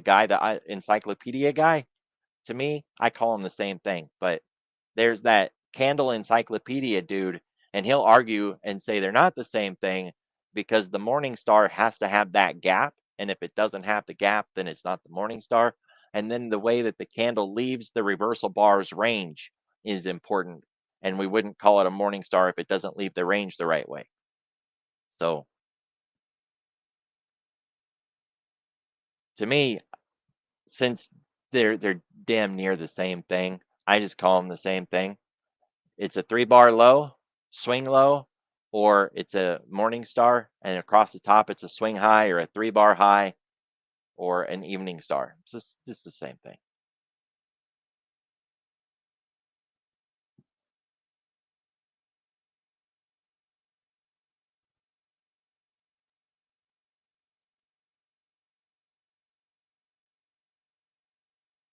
A: guy, the encyclopedia guy, to me, I call them the same thing. But there's that candle encyclopedia dude, and he'll argue and say they're not the same thing because the morning star has to have that gap. And if it doesn't have the gap, then it's not the morning star. And then the way that the candle leaves the reversal bar's range is important. And we wouldn't call it a morning star if it doesn't leave the range the right way. So to me, since they're damn near the same thing, I just call them the same thing. It's a 3-bar low, swing low, or it's a morning star, and across the top it's a swing high or a 3-bar high, or an evening star. It's just the same thing.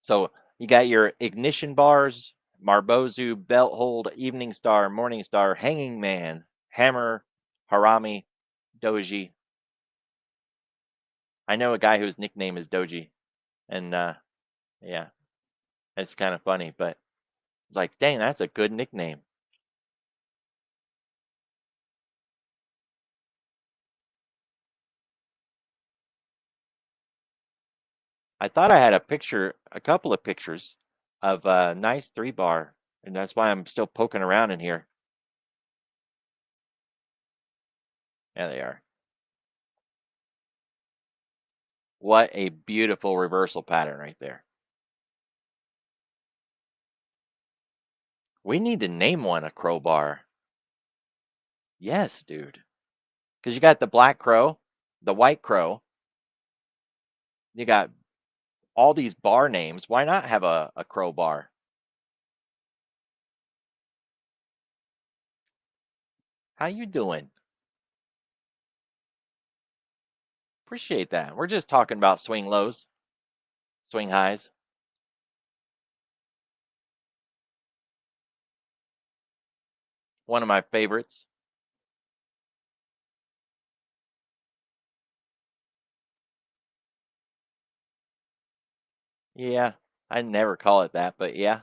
A: So you got your ignition bars, Marbozu, belt hold, evening star, morning star, hanging man, hammer, harami, doji. I know a guy whose nickname is Doji, and yeah, it's kind of funny, but like, dang, that's a good nickname. I thought I had a couple of pictures of a nice 3 bar, and that's why I'm still poking around in here. Yeah, they are. What a beautiful reversal pattern right there. We need to name one a crowbar. Yes, dude. Because you got the black crow, the white crow, you got all these bar names. Why not have a crowbar? How you doing? Appreciate that. We're just talking about swing lows, swing highs. One of my favorites. Yeah, I never call it that, but yeah,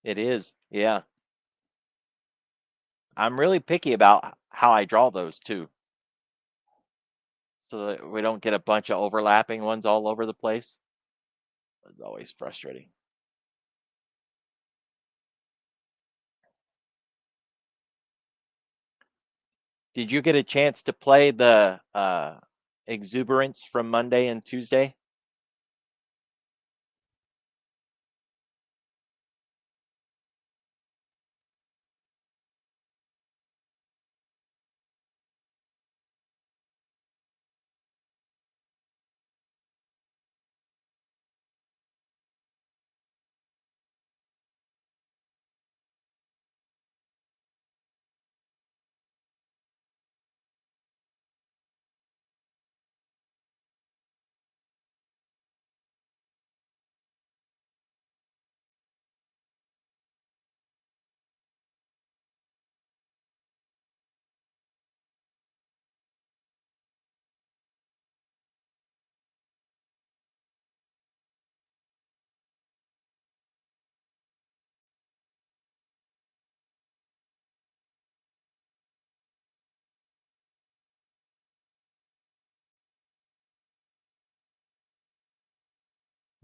A: it is. Yeah. I'm really picky about how I draw those too, so that we don't get a bunch of overlapping ones all over the place. It's always frustrating. Did you get a chance to play the exuberance from Monday and Tuesday?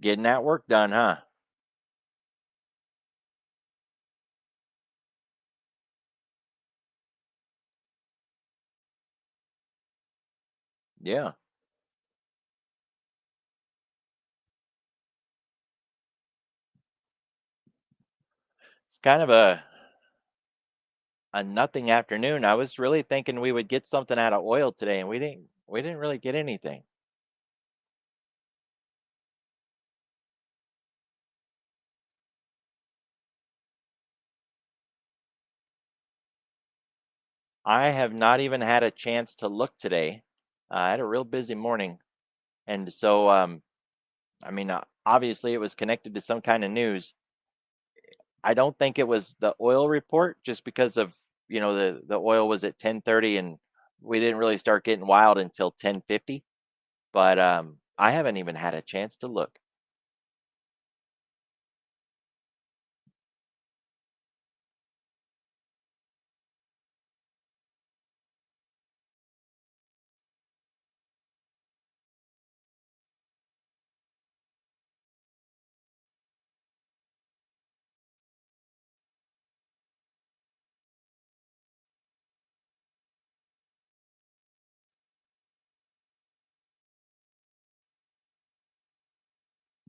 A: Getting that work done, huh? Yeah. It's kind of a nothing afternoon. I was really thinking we would get something out of oil today, and we didn't really get anything. I have not even had a chance to look today. I had a real busy morning, and so I mean, obviously it was connected to some kind of news. I don't think it was the oil report, just because of the oil was at 10:30, and we didn't really start getting wild until 10:50. But I haven't even had a chance to look.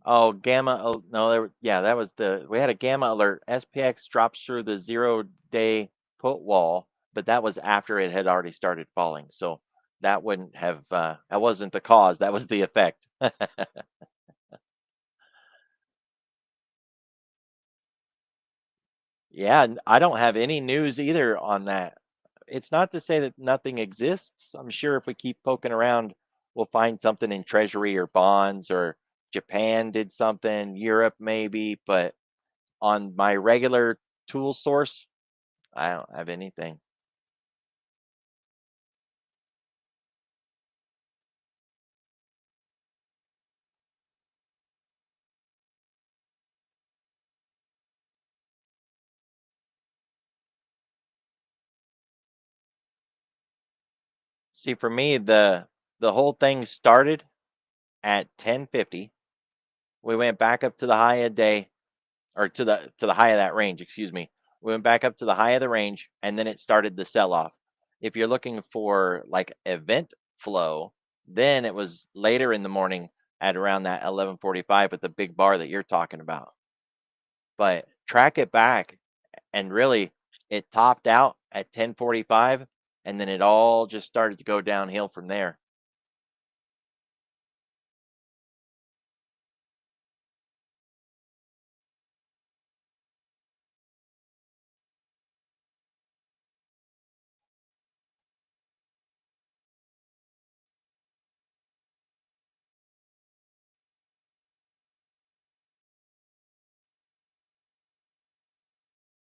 A: Oh, gamma. Oh, no, yeah, that was we had a gamma alert. SPX drops through the 0-day put wall. but that was after it had already started falling. So that wouldn't have that wasn't the cause, that was the effect. Yeah, I don't have any news either on that. It's not to say that nothing exists. I'm sure if we keep poking around, we'll find something in treasury or bonds, or Japan did something, Europe maybe, but on my regular tool source, I don't have anything. See, for me, the whole thing started at 1050. We went back up to the high of day, or to the high of that range, excuse me. We went back up to the high of the range, and then it started the sell off. If you're looking for like event flow, then it was later in the morning at around that 11:45 with the big bar that you're talking about. But track it back, and really it topped out at 10:45, and then it all just started to go downhill from there.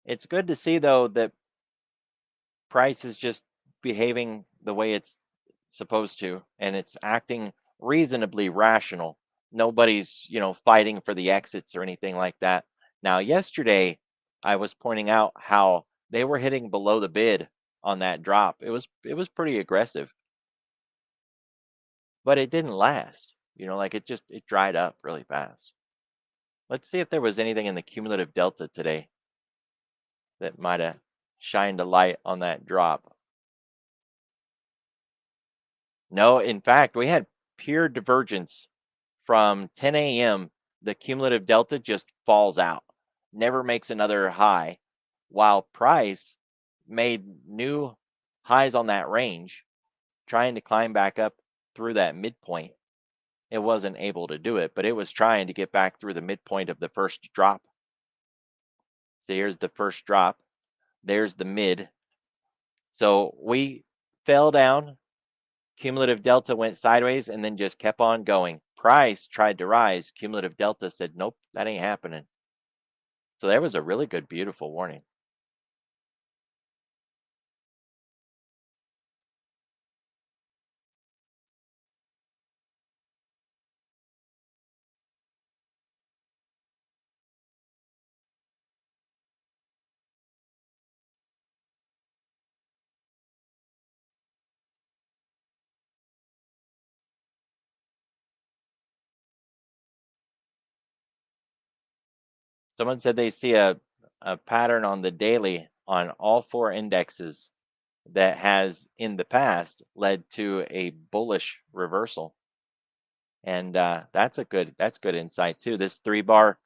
A: It's good to see though that price is just behaving the way it's supposed to, and it's acting reasonably rational. Nobody's, fighting for the exits or anything like that. Now, yesterday, I was pointing out how they were hitting below the bid on that drop. It was pretty aggressive, but it didn't last. Like it dried up really fast. Let's see if there was anything in the cumulative delta today that might have shined a light on that drop. No, in fact, we had pure divergence from 10 a.m. The cumulative delta just falls out, never makes another high, while price made new highs on that range, trying to climb back up through that midpoint. It wasn't able to do it, but it was trying to get back through the midpoint of the first drop. So here's the first drop. There's the mid. So we fell down. Cumulative delta went sideways and then just kept on going. Price tried to rise. Cumulative delta said, nope, that ain't happening. So there was a really good, beautiful warning. Someone said they see a pattern on the daily on all four indexes that has in the past led to a bullish reversal. And that's good insight too. This 3 bar,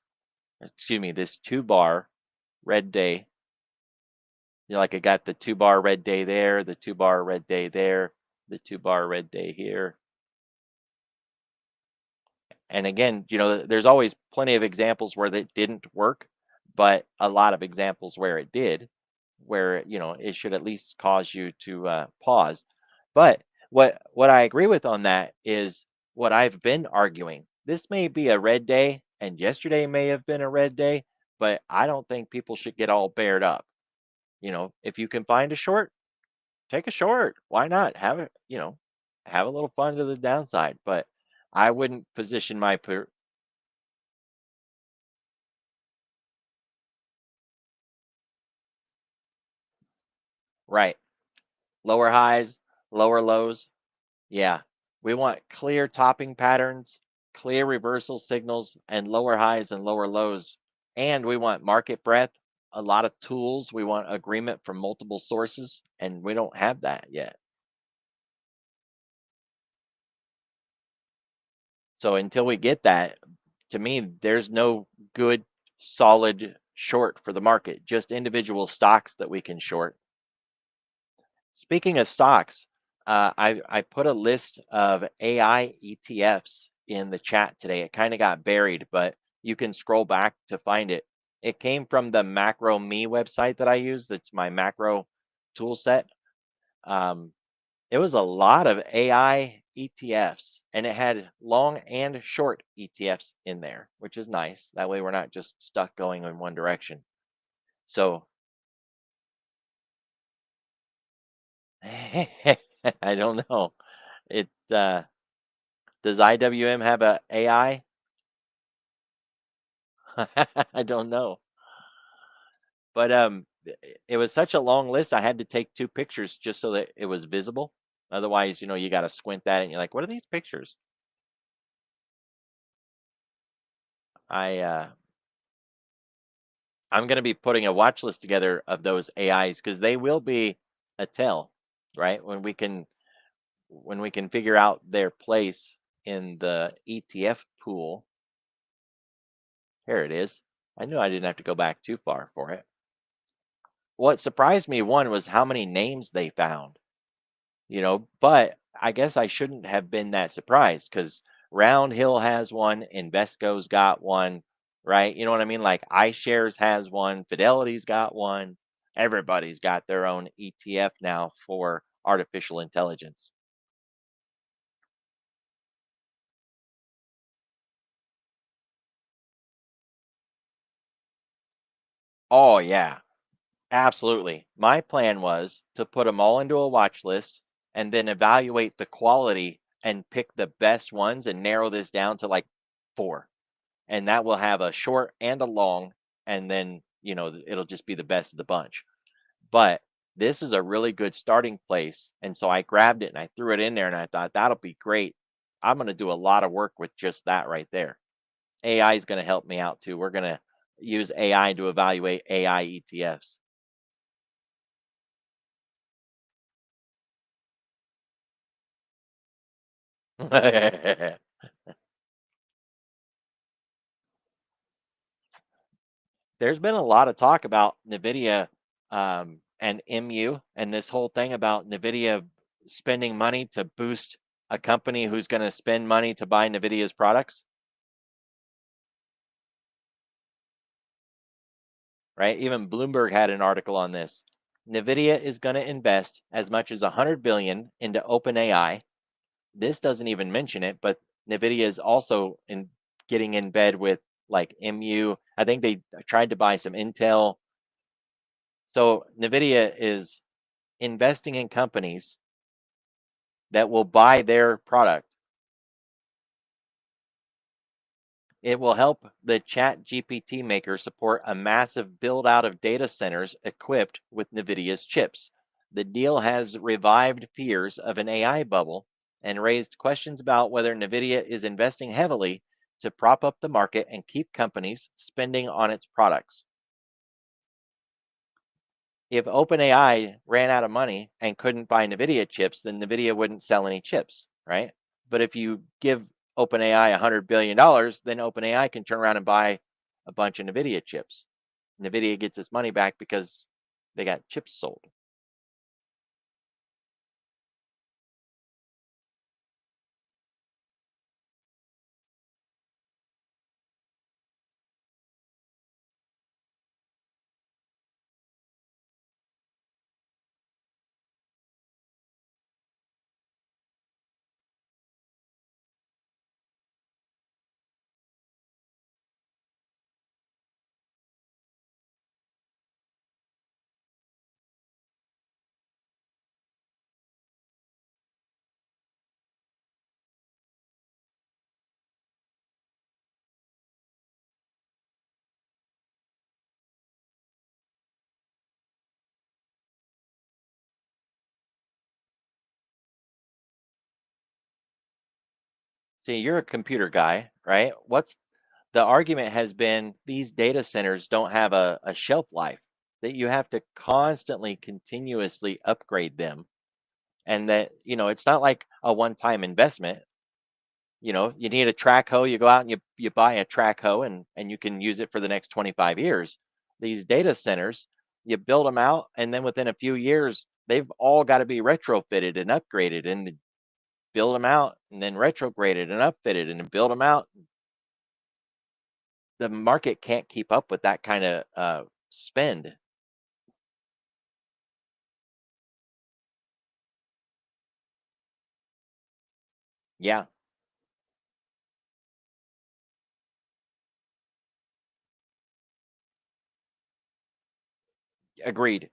A: excuse me, this 2 bar red day. Like I got the 2 bar red day there, the 2 bar red day there, the 2 bar red day here. And again, there's always plenty of examples where that didn't work, but a lot of examples where it did, where it should at least cause you to pause. But what I agree with on that is what I've been arguing. This may be a red day, and yesterday may have been a red day, but I don't think people should get all bared up. If you can find a short, take a short. Why not? Have a little fun to the downside. But I wouldn't position right. Lower highs, lower lows. Yeah. We want clear topping patterns, clear reversal signals, and lower highs and lower lows. And we want market breadth, a lot of tools. We want agreement from multiple sources, and we don't have that yet. So until we get that, to me, there's no good, solid short for the market, just individual stocks that we can short. Speaking of stocks, I put a list of AI ETFs in the chat today. It kind of got buried, but you can scroll back to find it. It came from the Macro Me website that I use. That's my macro tool set. Um, it was a lot of AI ETFs, and it had long and short ETFs in there, which is nice. That way, we're not just stuck going in one direction. So I don't know. It does IWM have a AI? I don't know. But it was such a long list. I had to take two pictures just so that it was visible. Otherwise, you got to squint at it and you're like, what are these pictures? I I'm going to be putting a watch list together of those AIs because they will be a tell, right? When we can figure out their place in the ETF pool. Here it is. I knew I didn't have to go back too far for it. What surprised me, one, was how many names they found, but I guess I shouldn't have been that surprised because Round Hill has one, Invesco's got one, right? You know what I mean? Like iShares has one, Fidelity's got one. Everybody's got their own ETF now for artificial intelligence. Oh, yeah. Absolutely. My plan was to put them all into a watch list and then evaluate the quality and pick the best ones and narrow this down to like four. And that will have a short and a long, and then, it'll just be the best of the bunch. But this is a really good starting place. And so I grabbed it and I threw it in there and I thought that'll be great. I'm going to do a lot of work with just that right there. AI is going to help me out too. We're going to use AI to evaluate AI ETFs. There's been a lot of talk about NVIDIA and MU and this whole thing about NVIDIA spending money to boost a company who's going to spend money to buy NVIDIA's products, right? Even Bloomberg had an article on this. NVIDIA is going to invest as much as 100 billion into OpenAI. This doesn't even mention it, but NVIDIA is also getting in bed with like MU. I think they tried to buy some Intel. So NVIDIA is investing in companies that will buy their product. It will help the Chat GPT maker support a massive build out of data centers equipped with NVIDIA's chips. The deal has revived fears of an AI bubble and raised questions about whether NVIDIA is investing heavily to prop up the market and keep companies spending on its products. If OpenAI ran out of money and couldn't buy NVIDIA chips, then NVIDIA wouldn't sell any chips, right? But if you give OpenAI $100 billion, then OpenAI can turn around and buy a bunch of NVIDIA chips. NVIDIA gets its money back because they got chips sold. See, you're a computer guy, right? What's the argument has been these data centers don't have a shelf life, that you have to constantly, continuously upgrade them. And that, it's not like a one time investment. You need a track hoe, you go out and you buy a track hoe and you can use it for the next 25 years. These data centers, You build them out, and then within a few years, they've all got to be retrofitted and upgraded, and build them out, and then retrograded and upfitted, and then build them out. The market can't keep up with that kind of spend. Yeah, agreed.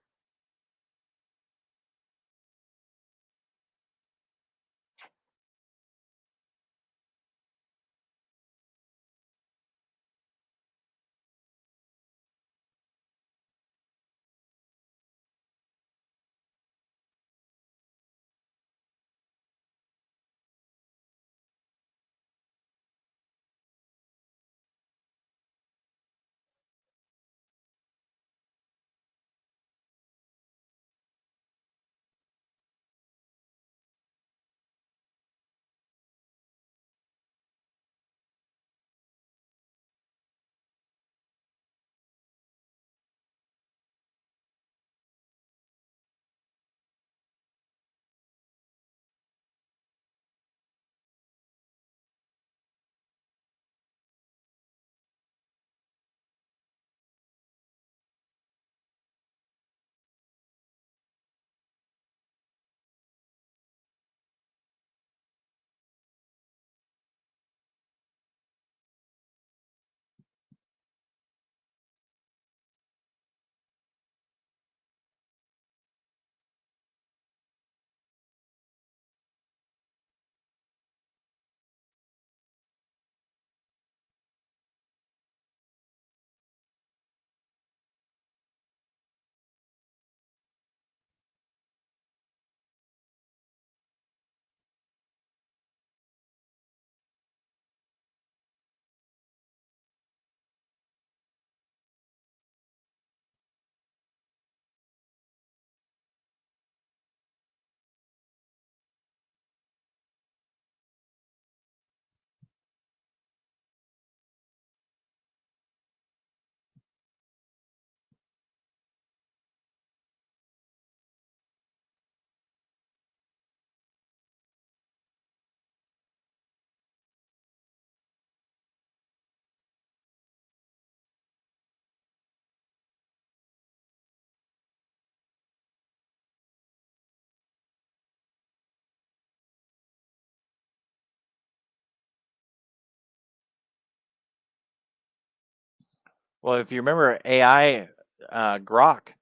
A: Well, if you remember AI, Grok,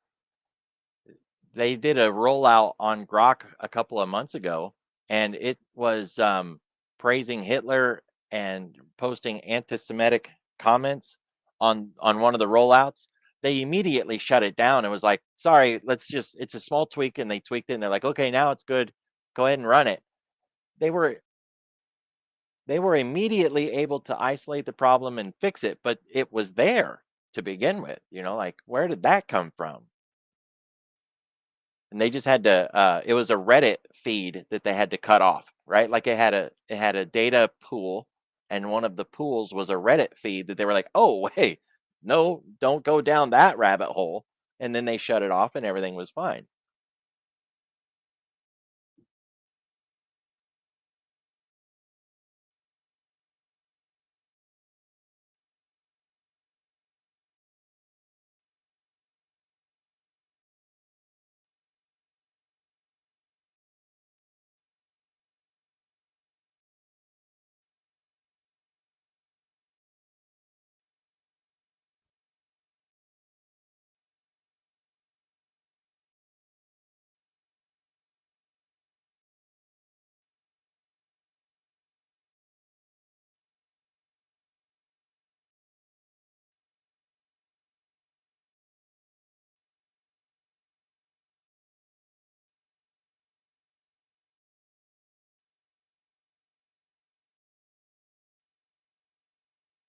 A: they did a rollout on Grok a couple of months ago, and it was praising Hitler and posting anti-Semitic comments on one of the rollouts. They immediately shut it down and was like, "Sorry, let's just it's a small tweak," and they tweaked it, and they're like, "Okay, now it's good. Go ahead and run it." They were they were immediately able to isolate the problem and fix it, but it was there to begin with. Like, where did that come from? And they just had to it was a Reddit feed that they had to cut off, right? Like it had a data pool, and one of the pools was a Reddit feed that they were like, "Oh, hey, no, don't go down that rabbit hole." And then they shut it off and everything was fine.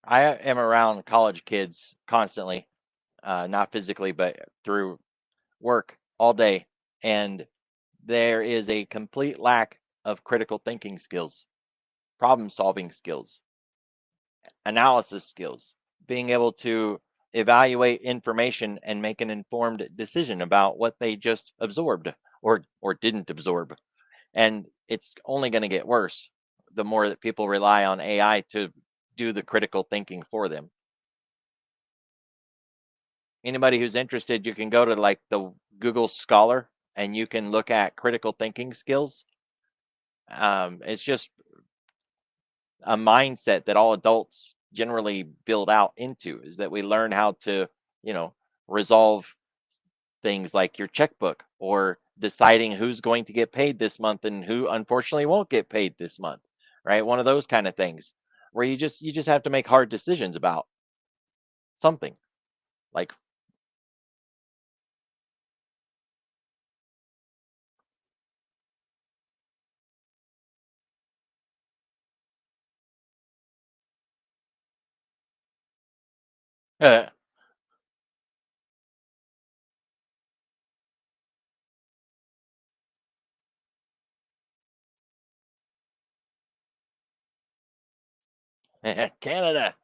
A: I am around college kids constantly, not physically, but through work all day. And there is a complete lack of critical thinking skills, problem solving skills, analysis skills, being able to evaluate information and make an informed decision about what they just absorbed or didn't absorb. And it's only going to get worse the more that people rely on AI to do the critical thinking for them. Anybody who's interested, you can go to like the Google Scholar and you can look at critical thinking skills. It's just a mindset that all adults generally build out into is that we learn how to, you know, resolve things like your checkbook or deciding who's going to get paid this month and who unfortunately won't get paid this month, right? One of those kind of things where you just have to make hard decisions about something like Canada.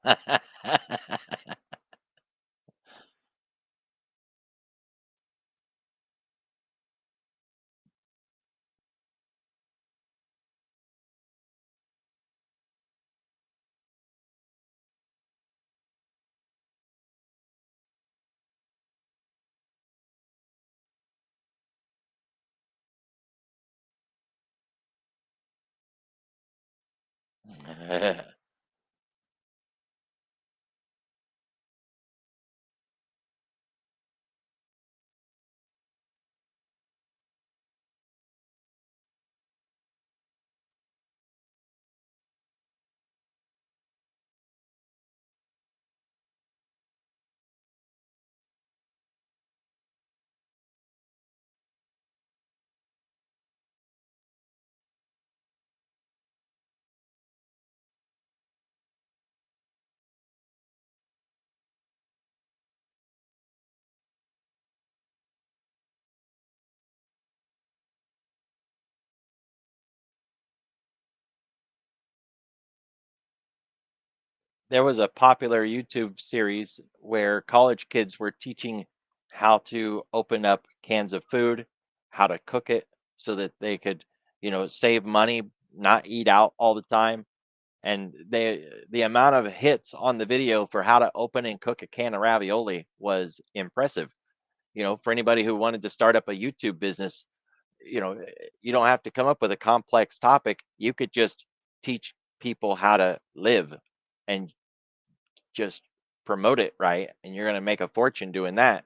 A: There was a popular YouTube series where college kids were teaching how to open up cans of food, how to cook it so that they could, save money, not eat out all the time. And the amount of hits on the video for how to open and cook a can of ravioli was impressive. For anybody who wanted to start up a YouTube business, you don't have to come up with a complex topic. You could just teach people how to live and just promote it right, and you're going to make a fortune doing that.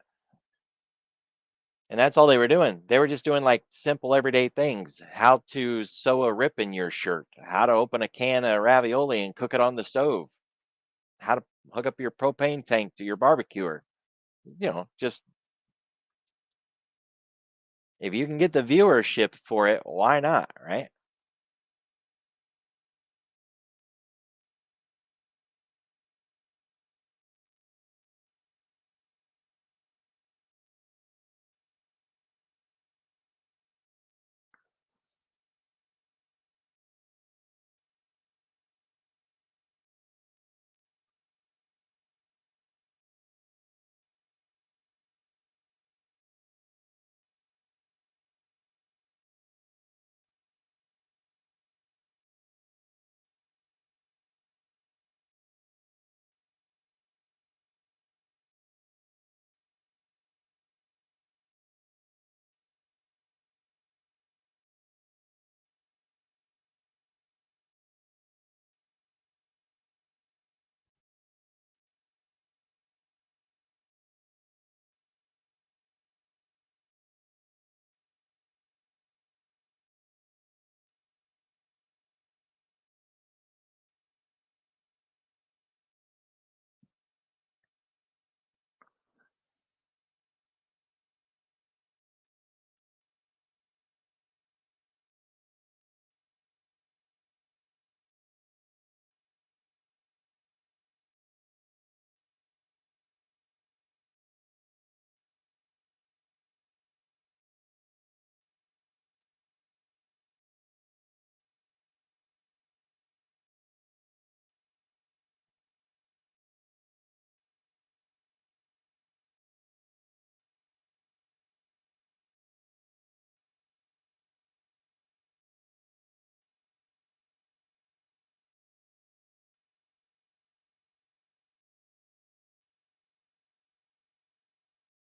A: And that's all they were doing. They were just doing like simple everyday things: how to sew a rip in your shirt, how to open a can of ravioli and cook it on the stove, how to hook up your propane tank to your barbecuer. Just if you can get the viewership for it, why not, right?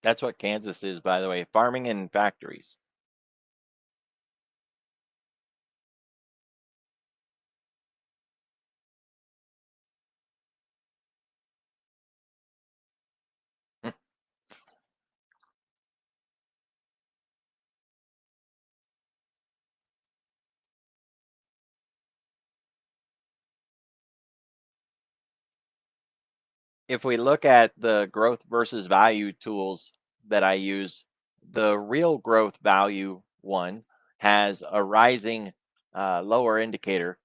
A: That's what Kansas is, by the way, farming and factories. If we look at the growth versus value tools that I use, the real growth value one has a rising lower indicator.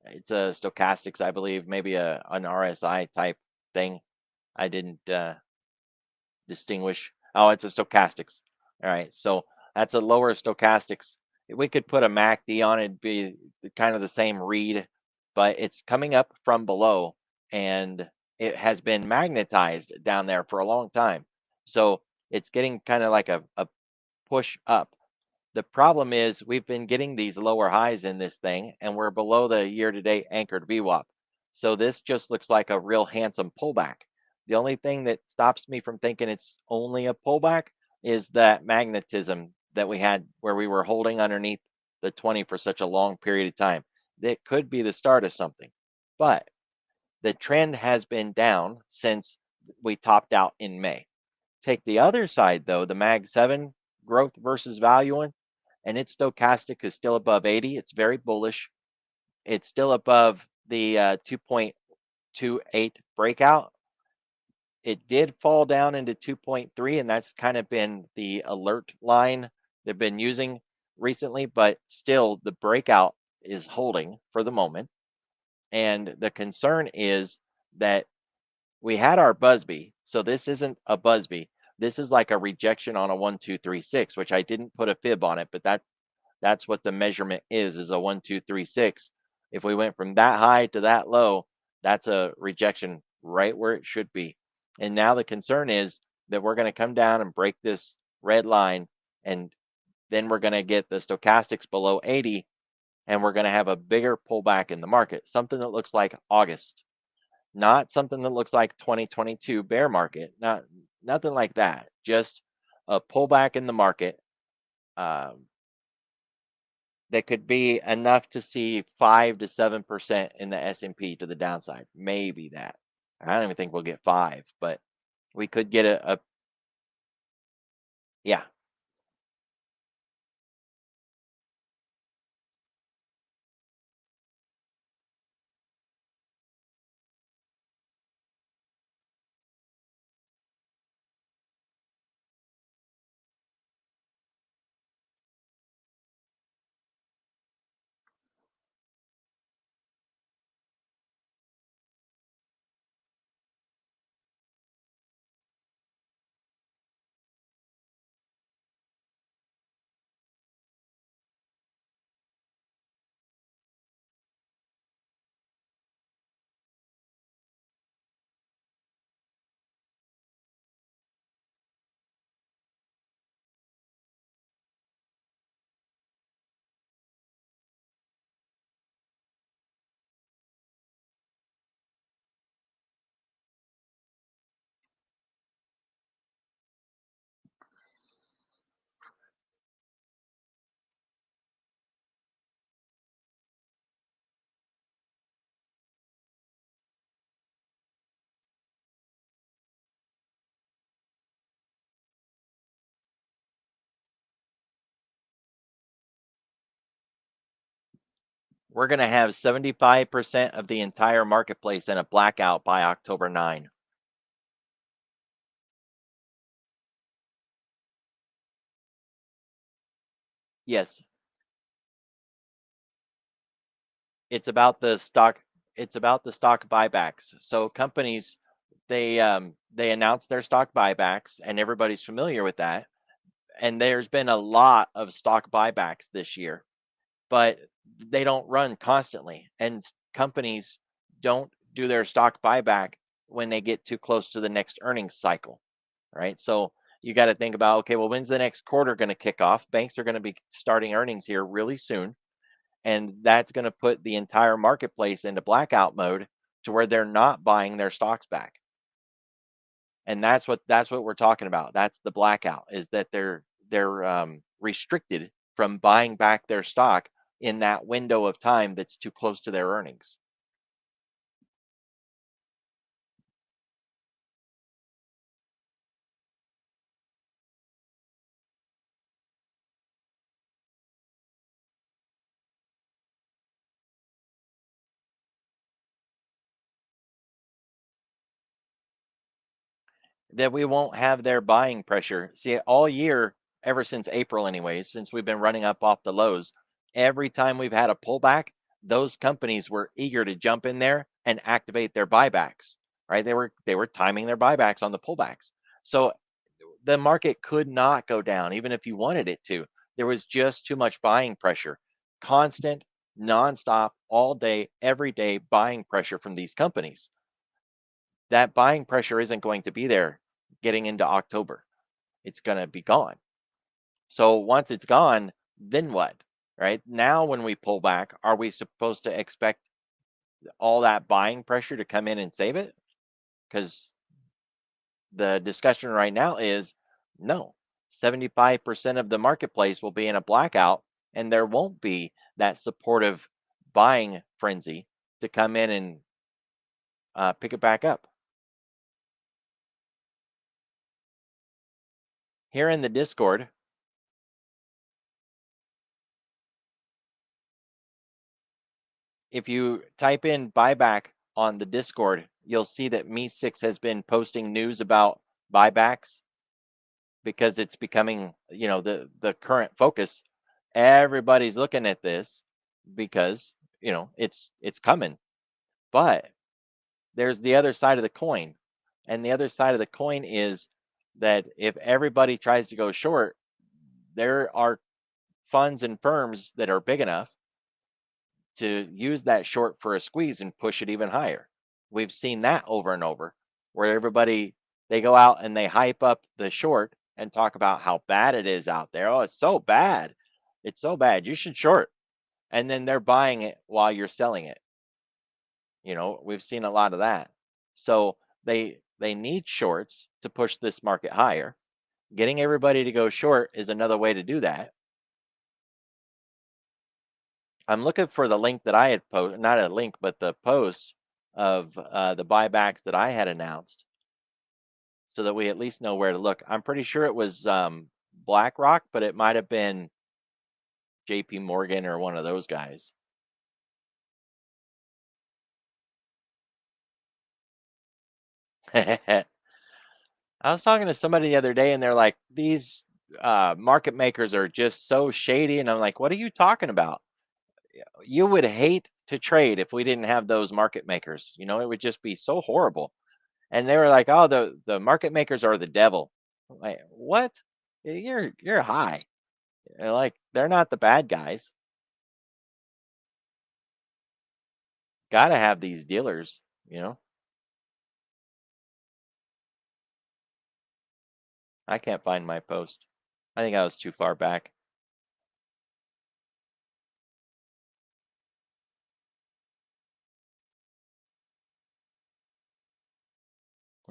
A: It's a stochastics, I believe, maybe an RSI type thing. I didn't distinguish. Oh, it's a stochastics. All right, so that's a lower stochastics. We could put a MACD on it, be kind of the same read, but it's coming up from below, and it has been magnetized down there for a long time. So it's getting kind of like a push up. The problem is we've been getting these lower highs in this thing, and we're below the year-to-date anchored VWAP. So this just looks like a real handsome pullback. The only thing that stops me from thinking it's only a pullback is that magnetism that we had where we were holding underneath the 20 for such a long period of time. That could be the start of something. But the trend has been down since we topped out in May. Take the other side though, the Mag 7 growth versus value one, and its stochastic is still above 80. It's very bullish. It's still above the 2.28 breakout. It did fall down into 2.3, and that's kind of been the alert line they've been using recently, but still the breakout is holding for the moment. And the concern is that we had our Busby. So this isn't a Busby. This is like a rejection on a 1, 2, 3, 6, which I didn't put a fib on it, but that's what the measurement is a 1, 2, 3, 6. If we went from that high to that low, that's a rejection right where it should be. And now the concern is that we're going to come down and break this red line, and then we're going to get the stochastics below 80, and we're going to have a bigger pullback in the market, something that looks like August, not something that looks like 2022 bear market, not nothing like that. Just a pullback in the market um, that could be enough to see 5 to 7% in the S&P to the downside. Maybe that. I don't even think we'll get five, but we could get a yeah. We're going to have 75% of the entire marketplace in a blackout by October 9. Yes, it's about the stock it's about the stock buybacks. So companies they announce their stock buybacks and everybody's familiar with that. And there's been a lot of stock buybacks this year, but they don't run constantly. And companies don't do their stock buyback when they get too close to the next earnings cycle, right? So you got to think about, okay, well, when's the next quarter going to kick off? Banks are going to be starting earnings here really soon, and that's going to put the entire marketplace into blackout mode to where they're not buying their stocks back. And that's what we're talking about. That's the blackout, is that they're restricted from buying back their stock in that window of time that's too close to their earnings. That we won't have their buying pressure. See, all year, ever since April, anyways, since we've been running up off the lows, every time we've had a pullback, those companies were eager to jump in there and activate their buybacks, right? They were timing their buybacks on the pullbacks. So the market could not go down, even if you wanted it to. There was just too much buying pressure, constant, nonstop, all day, every day buying pressure from these companies. That buying pressure isn't going to be there getting into October. It's going to be gone. So once it's gone, then what? Right now, when we pull back, are we supposed to expect all that buying pressure to come in and save it? Because the discussion right now is no, 75% of the marketplace will be in a blackout, and there won't be that supportive buying frenzy to come in and pick it back up. Here in the Discord, if you type in buyback on the Discord, you'll see that Me6 has been posting news about buybacks because it's becoming, the current focus. Everybody's looking at this because, it's coming. But there's the other side of the coin. And the other side of the coin is that if everybody tries to go short, there are funds and firms that are big enough to use that short for a squeeze and push it even higher. We've seen that over and over where everybody, they go out and they hype up the short and talk about how bad it is out there. Oh, it's so bad. It's so bad. You should short. And then they're buying it while you're selling it. We've seen a lot of that. So they need shorts to push this market higher. Getting everybody to go short is another way to do that. I'm looking for the link that I had posted, not a link, but the post of the buybacks that I had announced so that we at least know where to look. I'm pretty sure it was BlackRock, but it might have been JP Morgan or one of those guys. I was talking to somebody the other day and they're like, these market makers are just so shady. And I'm like, what are you talking about? You would hate to trade if we didn't have those market makers. It would just be so horrible. And they were like, "Oh, the market makers are the devil." I'm like, what? You're high. Like they're not the bad guys. Got to have these dealers. You know, I can't find my post. I think I was too far back.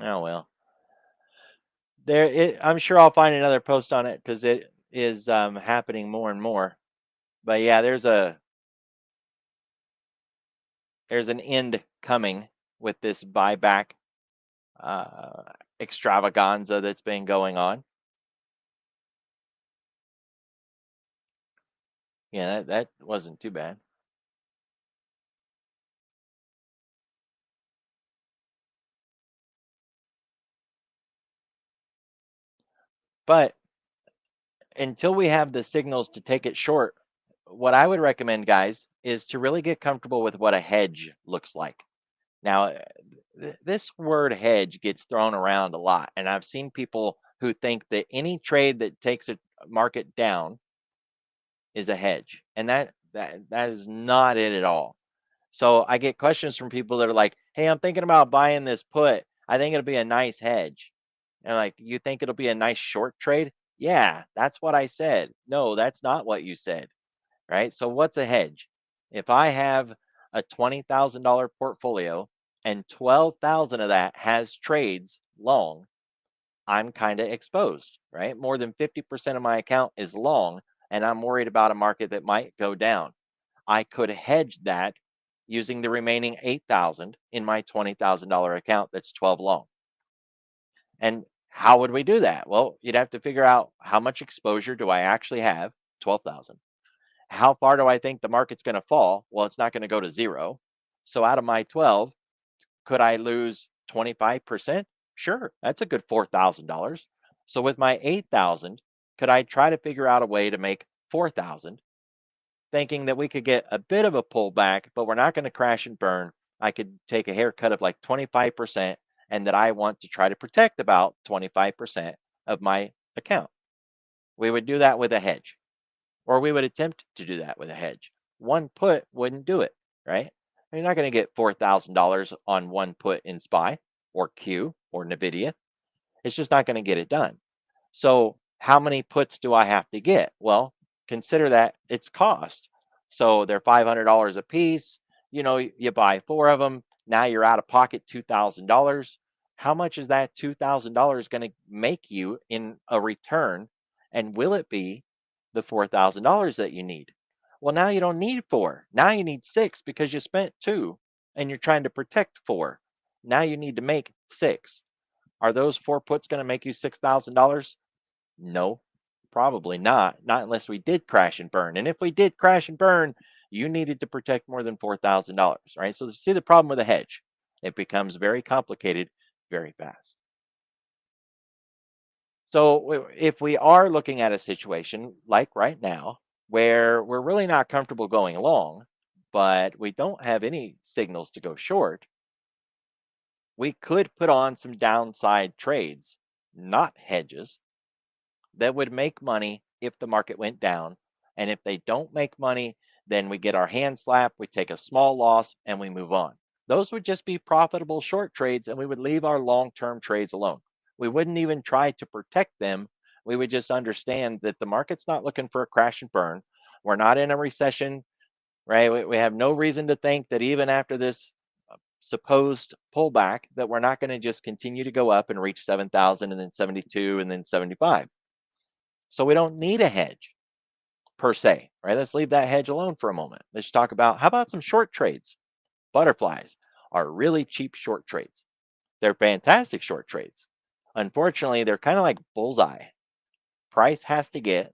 A: Oh well, I'm sure I'll find another post on it because it is happening more and more. But yeah, there's an end coming with this buyback uh, extravaganza that's been going on. Yeah, that wasn't too bad. But until we have the signals to take it short, what I would recommend, guys, is to really get comfortable with what a hedge looks like. Now, this word hedge gets thrown around a lot, and I've seen people who think that any trade that takes a market down is a hedge, and that is not it at all. So I get questions from people that are like, "Hey, I'm thinking about buying this put. I think it'll be a nice hedge." And like, "You think it'll be a nice short trade?" Yeah, that's what I said. No, that's not what you said, right? So what's a hedge? If I have a $20,000 portfolio and 12,000 of that has trades long, I'm kind of exposed, right? More than 50% of my account is long, and I'm worried about a market that might go down. I could hedge that using the remaining 8,000 in my $20,000 account that's 12 long. And how would we do that? Well, you'd have to figure out how much exposure do I actually have? 12,000. How far do I think the market's going to fall? Well, it's not going to go to zero. So out of my 12, could I lose 25%? Sure, that's a good $4,000. So with my 8,000, could I try to figure out a way to make 4,000, thinking that we could get a bit of a pullback, but we're not going to crash and burn? I could take a haircut of like 25%, and that I want to try to protect about 25% of my account. We would do that with a hedge, or we would attempt to do that with a hedge. One put wouldn't do it, right? You're not going to get $4,000 on one put in SPY or Q or NVIDIA. It's just not going to get it done. So, how many puts do I have to get? Well, consider that its cost. So, they're $500 a piece. You buy four of them. Now you're out of pocket $2,000. How much is that $2,000 going to make you in a return? And will it be the $4,000 that you need? Well, now you don't need four. Now you need six because you spent two and you're trying to protect four. Now you need to make six. Are those four puts going to make you $6,000? No, probably not. Not unless we did crash and burn. And if we did crash and burn, you needed to protect more than $4,000, right? So, see the problem with a hedge. It becomes very complicated very fast. So, if we are looking at a situation like right now where we're really not comfortable going long, but we don't have any signals to go short, we could put on some downside trades, not hedges, that would make money if the market went down. And if they don't make money, then we get our hand slapped, we take a small loss, and we move on. Those would just be profitable short trades, and we would leave our long term trades alone. We wouldn't even try to protect them. We would just understand that the market's not looking for a crash and burn. We're not in a recession, right? We have no reason to think that even after this supposed pullback, that we're not going to just continue to go up and reach 7,000 and then 72 and then 75. So we don't need a hedge per se, right? Let's leave that hedge alone for a moment. Let's talk about how about some short trades? Butterflies are really cheap short trades. They're fantastic short trades. Unfortunately, they're kind of like bullseye. Price has to get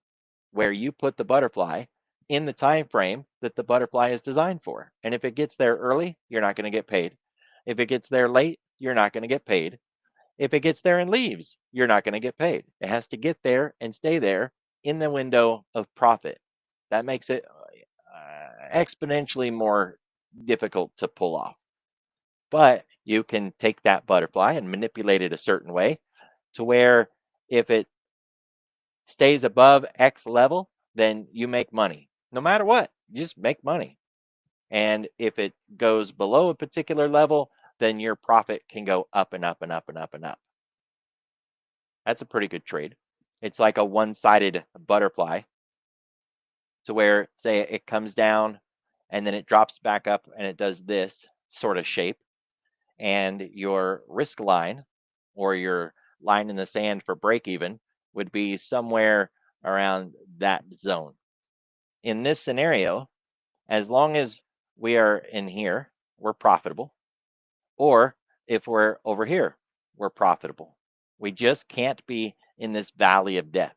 A: where you put the butterfly in the time frame that the butterfly is designed for. And if it gets there early, you're not going to get paid. If it gets there late, you're not going to get paid. If it gets there and leaves, you're not going to get paid. It has to get there and stay there in the window of profit. That makes it exponentially more difficult to pull off. But you can take that butterfly and manipulate it a certain way to where if it stays above X level, then you make money. No matter what, you just make money. And if it goes below a particular level, then your profit can go up and up and up and up and up. That's a pretty good trade. It's like a one-sided butterfly to where, say, it comes down and then it drops back up and it does this sort of shape. And your risk line or your line in the sand for break even would be somewhere around that zone. In this scenario, as long as we are in here, we're profitable. Or if we're over here, we're profitable. We just can't be in this valley of death.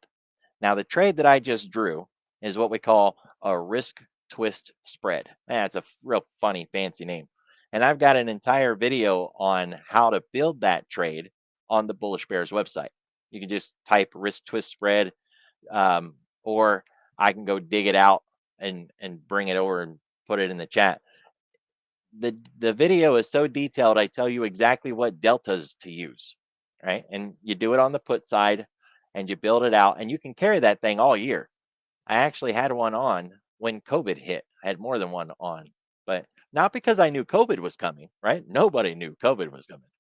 A: Now, the trade that I just drew is what we call a risk twist spread. That's a real funny, fancy name. And I've got an entire video on how to build that trade on the Bullish Bears website. You can just type risk twist spread, or I can go dig it out and bring it over and put it in the chat. The video is so detailed, I tell you exactly what deltas to use, right? And you do it on the put side and you build it out, and you can carry that thing all year. I actually had one on when COVID hit. I had more than one on, but not because I knew COVID was coming, right? Nobody knew COVID was coming,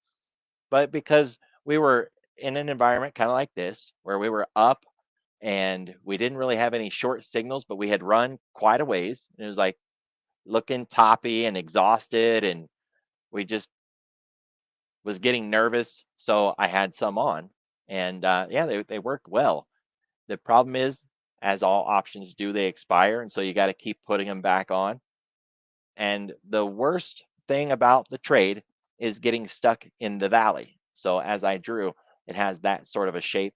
A: but because we were in an environment kind of like this where we were up and we didn't really have any short signals, but we had run quite a ways. And it was like looking toppy and exhausted, and we just was getting nervous. So I had some on, And yeah, they work well. The problem is, as all options do, they expire, and so you got to keep putting them back on. And the worst thing about the trade is getting stuck in the valley. So as I drew, it has that sort of a shape,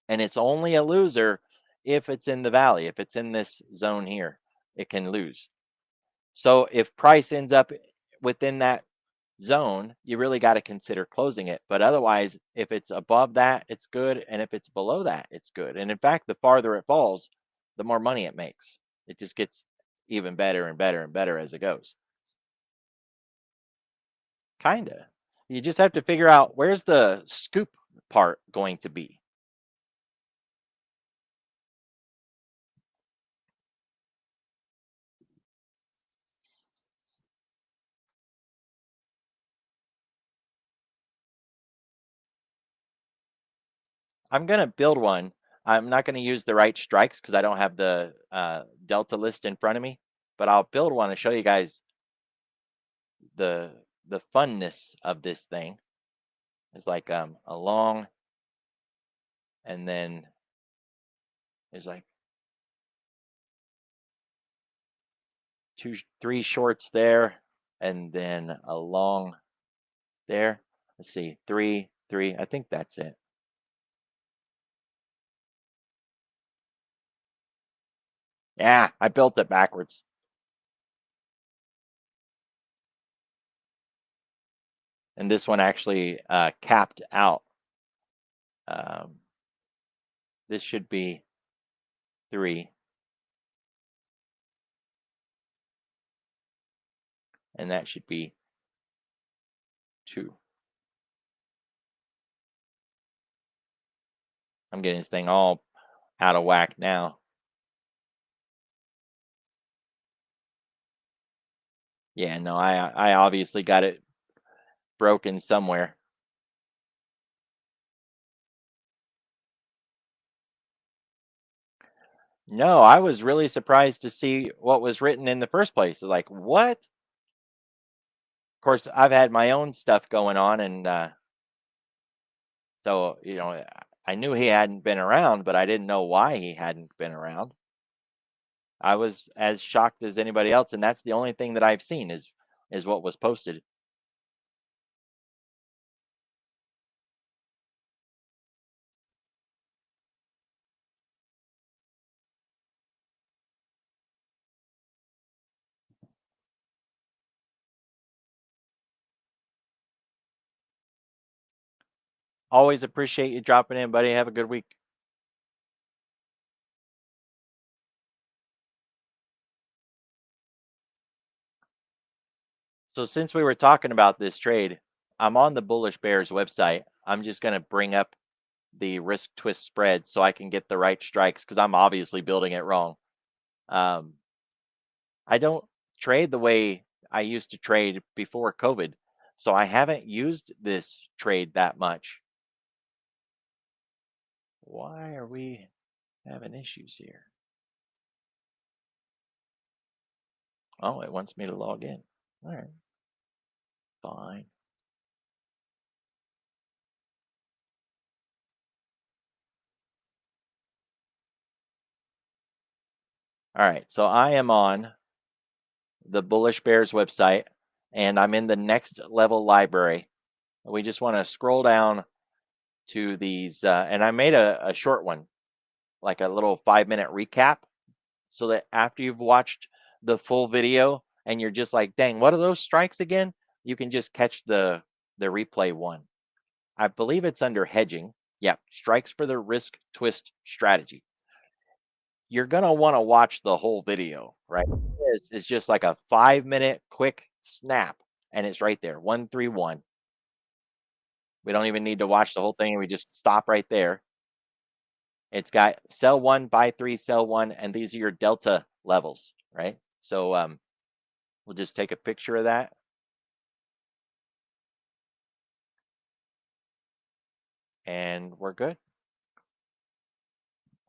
A: and it's only a loser if it's in the valley. If it's in this zone here, it can lose. So if price ends up within that zone, you really got to consider closing it. But otherwise, if it's above that, it's good. And if it's below that, it's good. And in fact, the farther it falls, the more money it makes. It just gets even better and better and better as it goes. Kinda. You just have to figure out where's the scoop part going to be. I'm gonna build one. I'm not gonna use the right strikes because I don't have the delta list in front of me, but I'll build one and show you guys the funness of this thing. It's like a long, and then there's like three shorts there, and then a long there. Let's see, three. I think that's it. Yeah, I built it backwards. And this one actually capped out. Um, this should be three, and that should be two. I'm getting this thing all out of whack now. Yeah, no, I obviously got it broken somewhere. No, I was really surprised to see what was written in the first place. Like, what? Of course, I've had my own stuff going on, and so I knew he hadn't been around, but I didn't know why he hadn't been around. I was as shocked as anybody else, and that's the only thing that I've seen is what was posted. Always appreciate you dropping in, buddy. Have a good week. So since we were talking about this trade, I'm on the Bullish Bears website. I'm just going to bring up the risk twist spread so I can get the right strikes because I'm obviously building it wrong. Um, I don't trade the way I used to trade before COVID, so I haven't used this trade that much. Why are we having issues here? Oh, it wants me to log in. All right, fine. All right, so I am on the Bullish Bears website, and I'm in the next level library. We just want to scroll down to these, and I made a short one, like a little 5 minute recap, so that after you've watched the full video and you're just like, dang, what are those strikes again? You can just catch the replay one. I believe it's under hedging. Yeah, strikes for the risk twist strategy. You're gonna want to watch the whole video, right? It's just like a 5 minute quick snap, and it's right there. 131. We don't even need to watch the whole thing. We just stop right there. It's got sell one, buy three, sell one, and these are your delta levels, right? So we'll just take a picture of that, and we're good.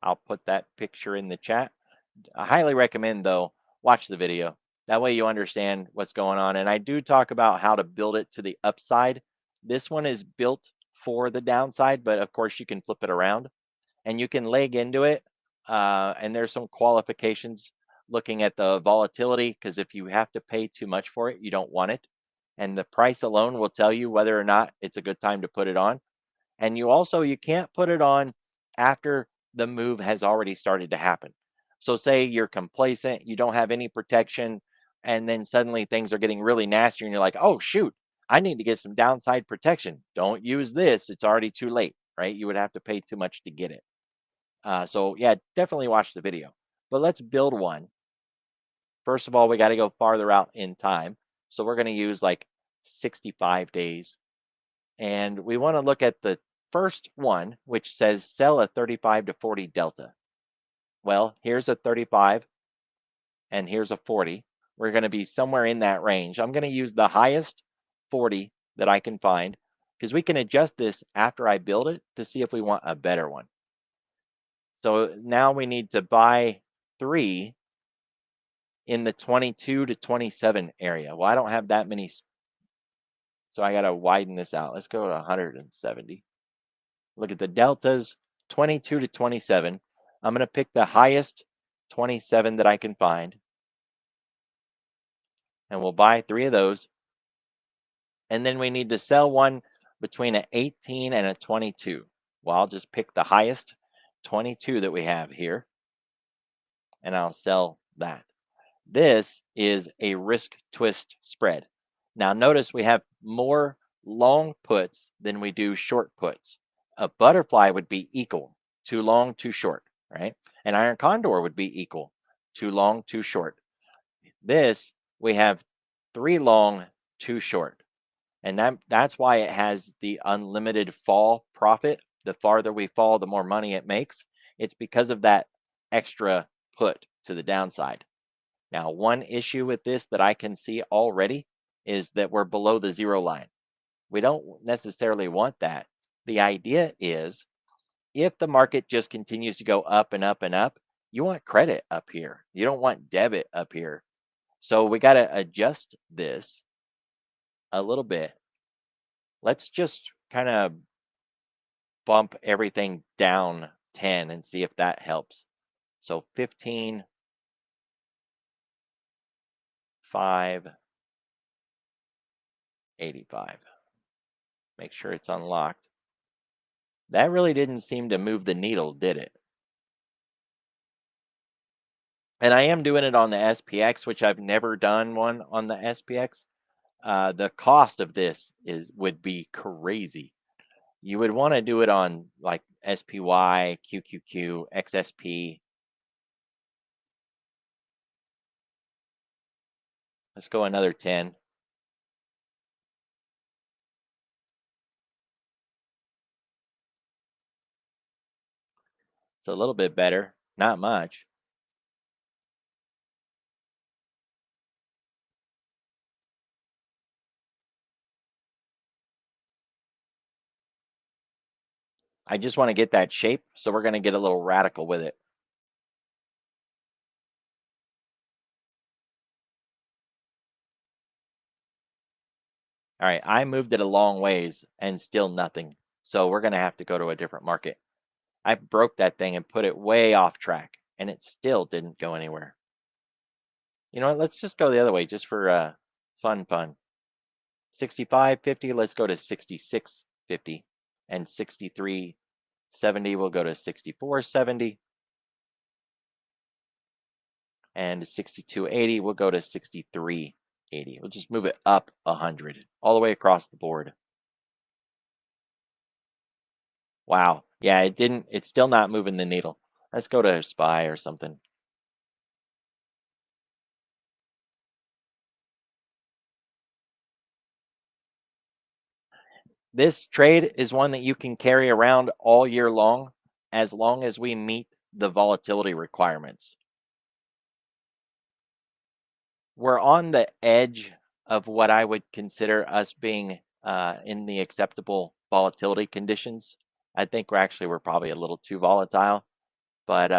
A: I'll put that picture in the chat. I highly recommend, though, watch the video. That way you understand what's going on. And I do talk about how to build it to the upside. This one is built for the downside, but of course you can flip it around and you can leg into it. And there's some qualifications looking at the volatility because if you have to pay too much for it, you don't want it. And the price alone will tell you whether or not it's a good time to put it on. And you can't put it on after the move has already started to happen. So say you're complacent, you don't have any protection, and then suddenly things are getting really nasty and you're like, "Oh shoot, I need to get some downside protection." Don't use this. It's already too late, right? You would have to pay too much to get it. So yeah, definitely watch the video. But let's build one. First of all, we got to go farther out in time. So we're going to use like 65 days. And we want to look at the first one, which says sell a 35 to 40 delta. Well, here's a 35 and here's a 40. We're going to be somewhere in that range. I'm going to use the highest 40 that I can find because we can adjust this after I build it to see if we want a better one. So now we need to buy 3 in the 22 to 27 area. Well, I don't have that many, so I got to widen this out. Let's go to 170. Look at the deltas, 22 to 27. I'm going to pick the highest 27 that I can find, and we'll buy 3 of those. And then we need to sell one between an 18 and a 22. Well, I'll just pick the highest 22 that we have here, and I'll sell that. This is a risk twist spread. Now notice we have more long puts than we do short puts. A butterfly would be equal, too long, too short, right? An iron condor would be equal, too long, too short. This, we have 3 long, 2 short. And that's why it has the unlimited fall profit. The farther we fall, the more money it makes. It's because of that extra put to the downside. Now, one issue with this that I can see already is that we're below the 0 line. We don't necessarily want that. The idea is if the market just continues to go up and up and up, you want credit up here. You don't want debit up here. So we got to adjust this a little bit. Let's just kind of bump everything down 10 and see if that helps. So 15, 5, 85. Make sure it's unlocked. That really didn't seem to move the needle, did it? And I am doing it on the SPX, which I've never done one on the SPX. The cost of this would be crazy. You would want to do it on like SPY, QQQ, XSP. Let's go another 10. It's a little bit better, not much. I just want to get that shape, so we're going to get a little radical with it. All right, I moved it a long ways and still nothing. So we're going to have to go to a different market. I broke that thing and put it way off track, and it still didn't go anywhere. You know what? Let's just go the other way just for fun. 65.50, let's go to 66.50, and 63.70 we'll go to 64.70, and 62.80 we'll go to 63.80. We'll just move it up 100 all the way across the board. Wow. Yeah, it's still not moving the needle. Let's go to SPY or something. This trade is one that you can carry around all year long as we meet the volatility requirements. We're on the edge of what I would consider us being in the acceptable volatility conditions. I think we're probably a little too volatile, but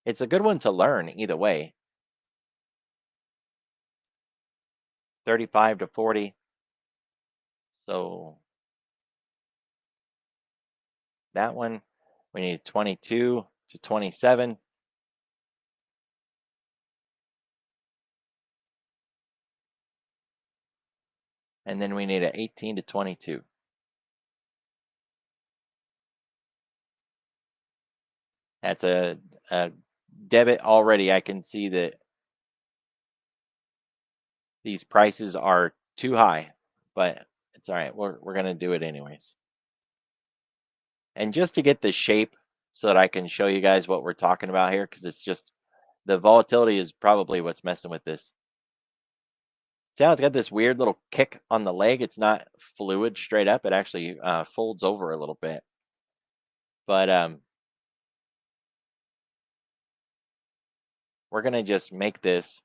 A: it's a good one to learn either way. 35 to 40. So that one. We need 22 to 27. And then we need an 18 to 22. That's a debit already. I can see that these prices are too high, but it's all right. We're going to do it anyways. And just to get the shape so that I can show you guys what we're talking about here, because it's just the volatility is probably what's messing with this. See how it's got this weird little kick on the leg? It's not fluid straight up. It actually folds over a little bit. But we're going to just make this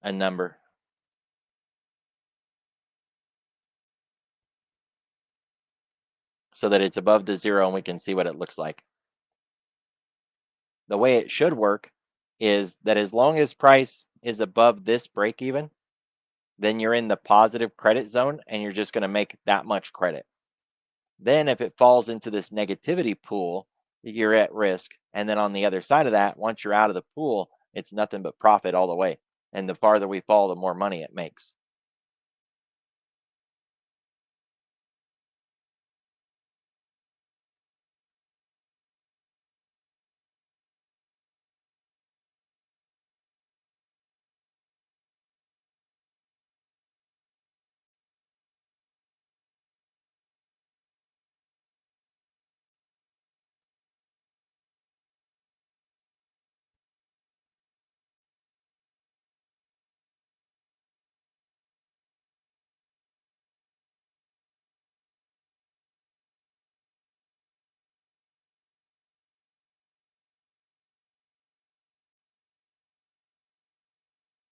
A: a number so that it's above the zero and we can see what it looks like. The way it should work is that as long as price is above this break even, then you're in the positive credit zone and you're just going to make that much credit. Then if it falls into this negativity pool, you're at risk. And then on the other side of that, once you're out of the pool, it's nothing but profit all the way. And the farther we fall, the more money it makes.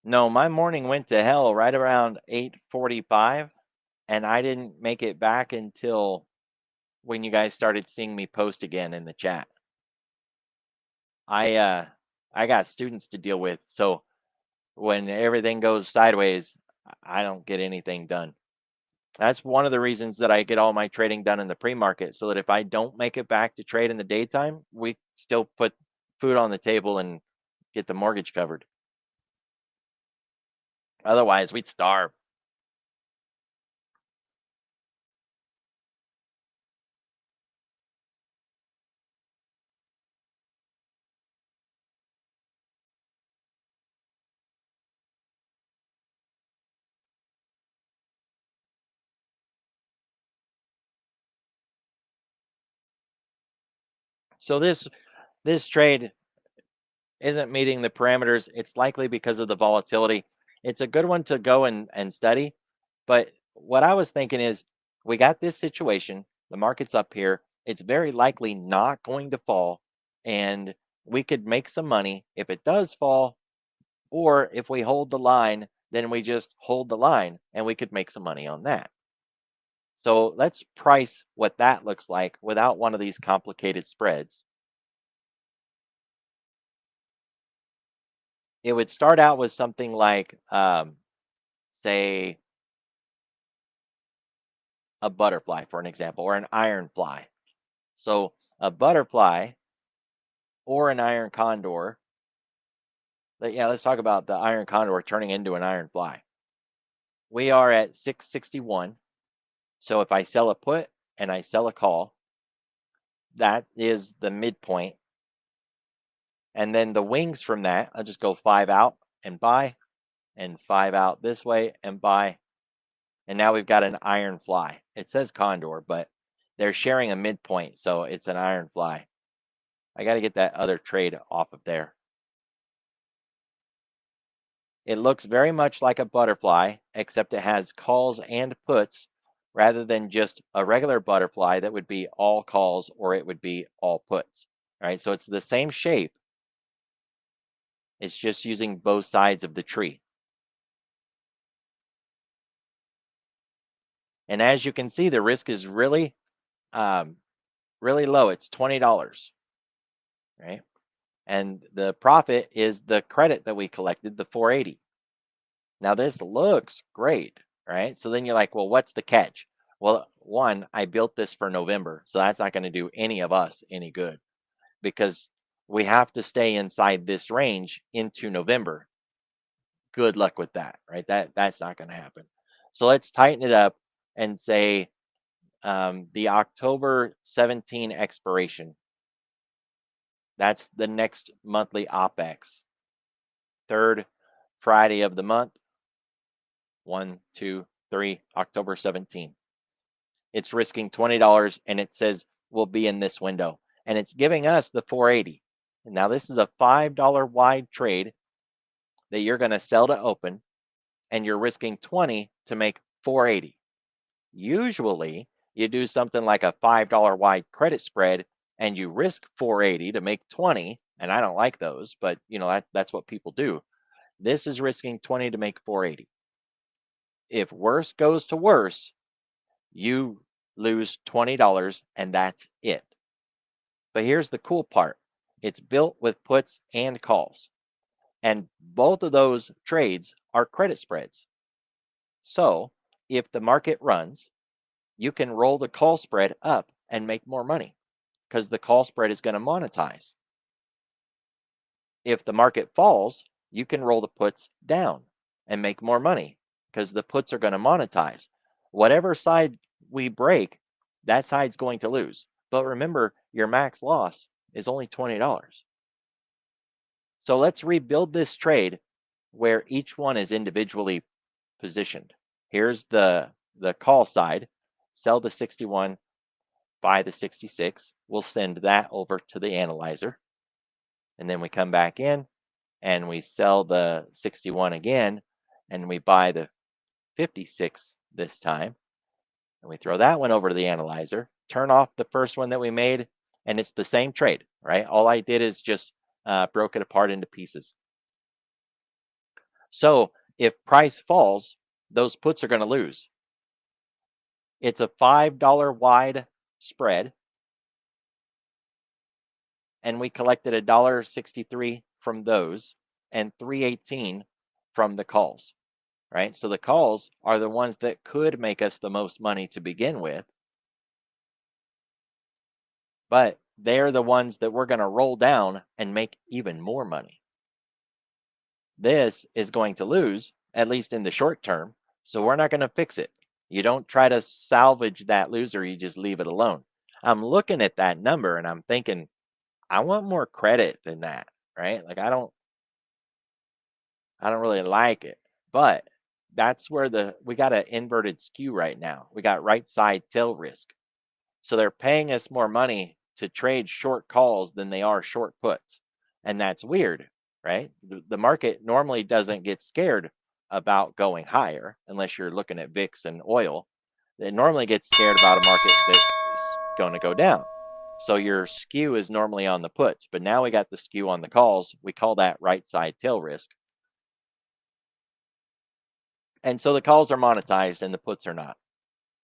A: No, my morning went to hell right around 8:45 and I didn't make it back until when you guys started seeing me post again in the chat. I uh I got students to deal with, so when everything goes sideways, I don't get anything done. That's one of the reasons that I get all my trading done in the pre-market so that if I don't make it back to trade in the daytime, we still put food on the table and get the mortgage covered. Otherwise, we'd starve. So this trade isn't meeting the parameters. It's likely because of the volatility. It's a good one to go and study. But what I was thinking is we got this situation, the market's up here. It's very likely not going to fall. And we could make some money if it does fall, or if we hold the line, then we just hold the line and we could make some money on that. So let's price what that looks like without one of these complicated spreads. It would start out with something like, say, a butterfly, for an example, or an iron fly. So a butterfly or an iron condor. Yeah, let's talk about the iron condor turning into an iron fly. We are at 661. So if I sell a put and I sell a call, that is the midpoint. And then the wings from that, I'll just go 5 out and buy, and 5 out this way and buy. And now we've got an iron fly. It says condor, but they're sharing a midpoint, so it's an iron fly. I got to get that other trade off of there. It looks very much like a butterfly, except it has calls and puts rather than just a regular butterfly that would be all calls or it would be all puts. All right, so it's the same shape. It's just using both sides of the tree. And as you can see, the risk is um, really low. It's $20, right? And the profit is the credit that we collected, the 480. Now this looks great, right? So then you're like, well, what's the catch? Well, one, I built this for November, so that's not going to do any of us any good because we have to stay inside this range into November. Good luck with that, right? That's not going to happen. So let's tighten it up and say the October 17 expiration. That's the next monthly OPEX. Third Friday of the month. 1, 2, 3, October 17. It's risking $20 and it says we'll be in this window. And it's giving us the 480. And now this is a $5 wide trade that you're going to sell to open and you're risking 20 to make 480. Usually you do something like a $5 wide credit spread and you risk 480 to make 20. And I don't like those, but that's what people do. This is risking 20 to make 480. If worse goes to worse, you lose $20 and that's it. But here's the cool part, it's built with puts and calls, and both of those trades are credit spreads. So if the market runs, you can roll the call spread up and make more money because the call spread is going to monetize. If the market falls, you can roll the puts down and make more money because the puts are going to monetize. Whatever side we break, that side's going to lose. But remember, your max loss is only $20. So let's rebuild this trade where each one is individually positioned. Here's the call side. Sell the 61, buy the 66. We'll send that over to the analyzer. And then we come back in and we sell the 61 again and we buy the 56 this time. And we throw that one over to the analyzer, turn off the first one that we made, and it's the same trade, right? All I did is just broke it apart into pieces. So if price falls, those puts are going to lose. It's a $5 wide spread, and we collected $1.63 from those and $3.18 from the calls, right? So the calls are the ones that could make us the most money to begin with, but they're the ones that we're going to roll down and make even more money. This is going to lose, at least in the short term, so we're not going to fix it. You don't try to salvage that loser, you just leave it alone. I'm looking at that number and I'm thinking, I want more credit than that, right? Like I don't really like it. But that's where we got an inverted skew right now. We got right side tail risk. So they're paying us more money to trade short calls than they are short puts. And that's weird, right? The market normally doesn't get scared about going higher unless you're looking at VIX and oil. It normally gets scared about a market that's going to go down. So your skew is normally on the puts, but now we got the skew on the calls. We call that right side tail risk. And so the calls are monetized and the puts are not.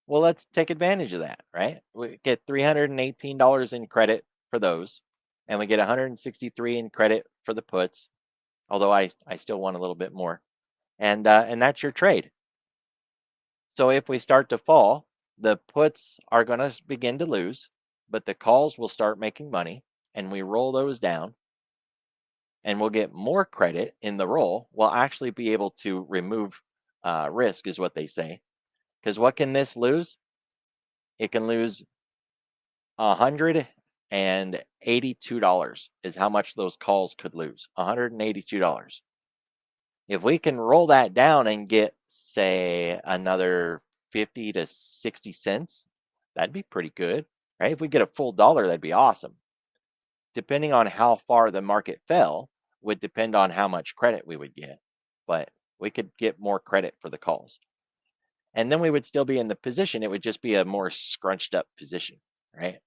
A: Well, let's take advantage of that, right? We get $318 in credit for those, and we get 163 in credit for the puts, although I still want a little bit more. And that's your trade. So if we start to fall, the puts are going to begin to lose, but the calls will start making money, and we roll those down, and we'll get more credit in the roll. We'll actually be able to remove risk, is what they say. Because what can this lose? It can lose $182 is how much those calls could lose. $182. If we can roll that down and get, say, another 50 to 60 cents, that'd be pretty good, right? If we get a full dollar, that'd be awesome. Depending on how far the market fell, would depend on how much credit we would get, but we could get more credit for the calls. And then we would still be in the position. It would just be a more scrunched up position, right?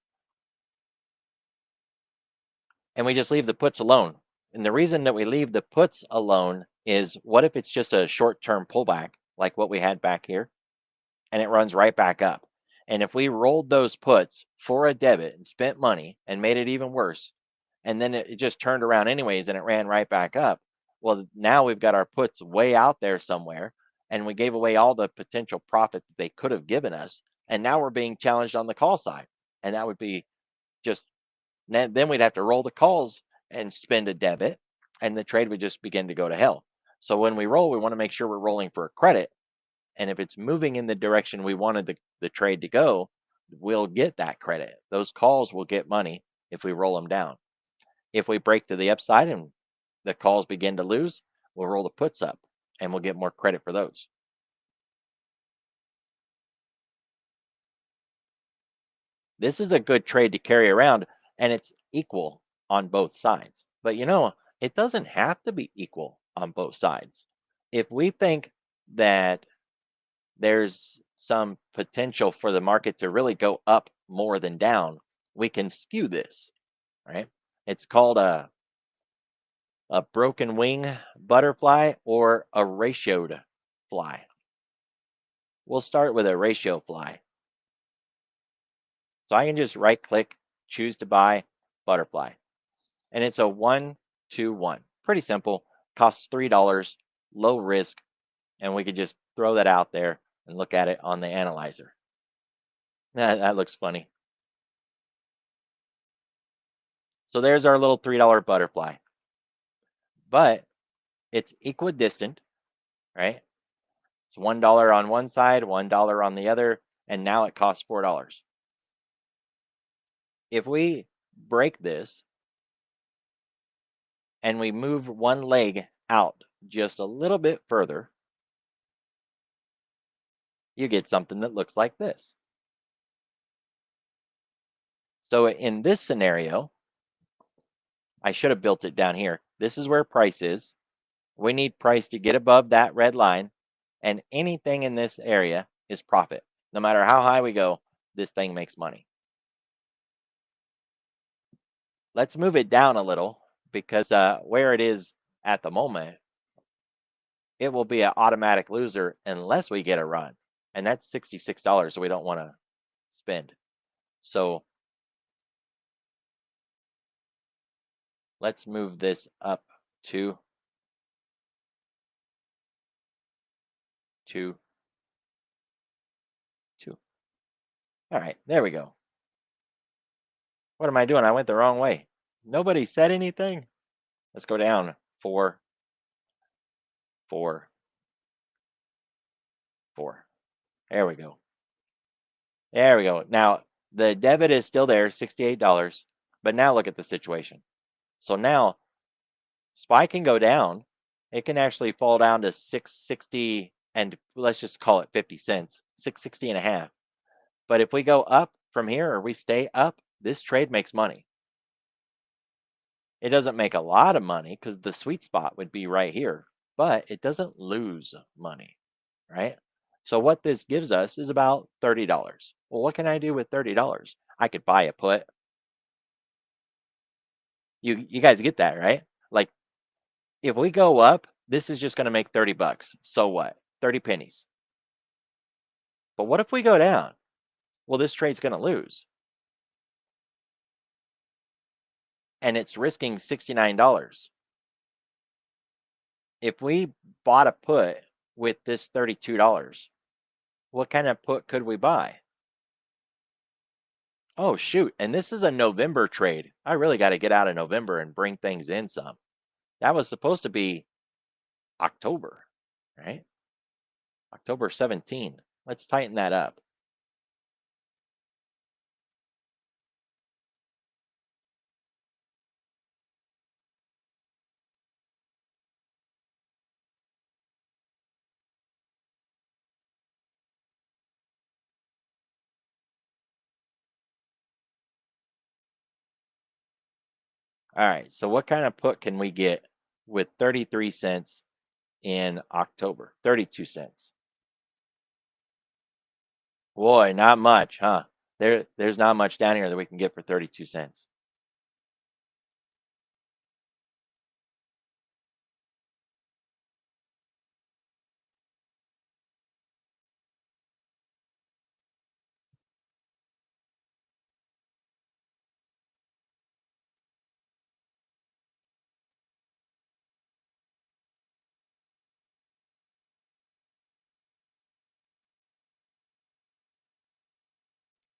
A: And we just leave the puts alone. And the reason that we leave the puts alone is what if it's just a short term pullback like what we had back here and it runs right back up? And if we rolled those puts for a debit and spent money and made it even worse, and then it just turned around anyways and it ran right back up, Well, now we've got our puts way out there somewhere, and we gave away all the potential profit that they could have given us. And now we're being challenged on the call side. And that would be just, then we'd have to roll the calls and spend a debit, and the trade would just begin to go to hell. So when we roll, we want to make sure we're rolling for a credit. And if it's moving in the direction we wanted the trade to go, we'll get that credit. Those calls will get money if we roll them down. If we break to the upside and the calls begin to lose, we'll roll the puts up and we'll get more credit for those. This is a good trade to carry around, and it's equal on both sides. But it doesn't have to be equal on both sides. If we think that there's some potential for the market to really go up more than down, we can skew this, right? It's called a broken wing butterfly or a ratioed fly. We'll start with a ratio fly. So I can just right click, choose to buy butterfly. And it's a 1-2-1. Pretty simple. Costs $3, low risk. And we could just throw that out there and look at it on the analyzer. That looks funny. So there's our little $3 butterfly. But it's equidistant, right? It's $1 on one side, $1 on the other, and now it costs $4. If we break this and we move one leg out just a little bit further, you get something that looks like this. So in this scenario, I should have built it down here. This is where price is. We need price to get above that red line, and anything in this area is profit. No matter how high we go, this thing makes money. Let's move it down a little because where it is at the moment, it will be an automatic loser unless we get a run. And that's $66, so we don't want to spend. So let's move this up to 2, 2. All right, there we go. What am I doing? I went the wrong way. Nobody said anything. Let's go down 4, 4, 4. There we go. There we go. Now the debit is still there, $68. But now look at the situation. So now SPY can go down. It can actually fall down to 660, and let's just call it 50 cents, 660 and a half. But if we go up from here or we stay up, this trade makes money. It doesn't make a lot of money because the sweet spot would be right here, but it doesn't lose money, right? So what this gives us is about $30. Well, what can I do with $30? I could buy a put. You guys get that, right? Like if we go up, this is just going to make 30 bucks. So what? 30 pennies. But what if we go down? Well, this trade's going to lose. And it's risking $69. If we bought a put with this $32, what kind of put could we buy? Oh, shoot. And this is a November trade. I really got to get out of November and bring things in some. That was supposed to be October, right? October 17. Let's tighten that up. All right. So what kind of put can we get with 33 cents in October? 32 cents. Boy, not much, huh? There's not much down here that we can get for 32 cents.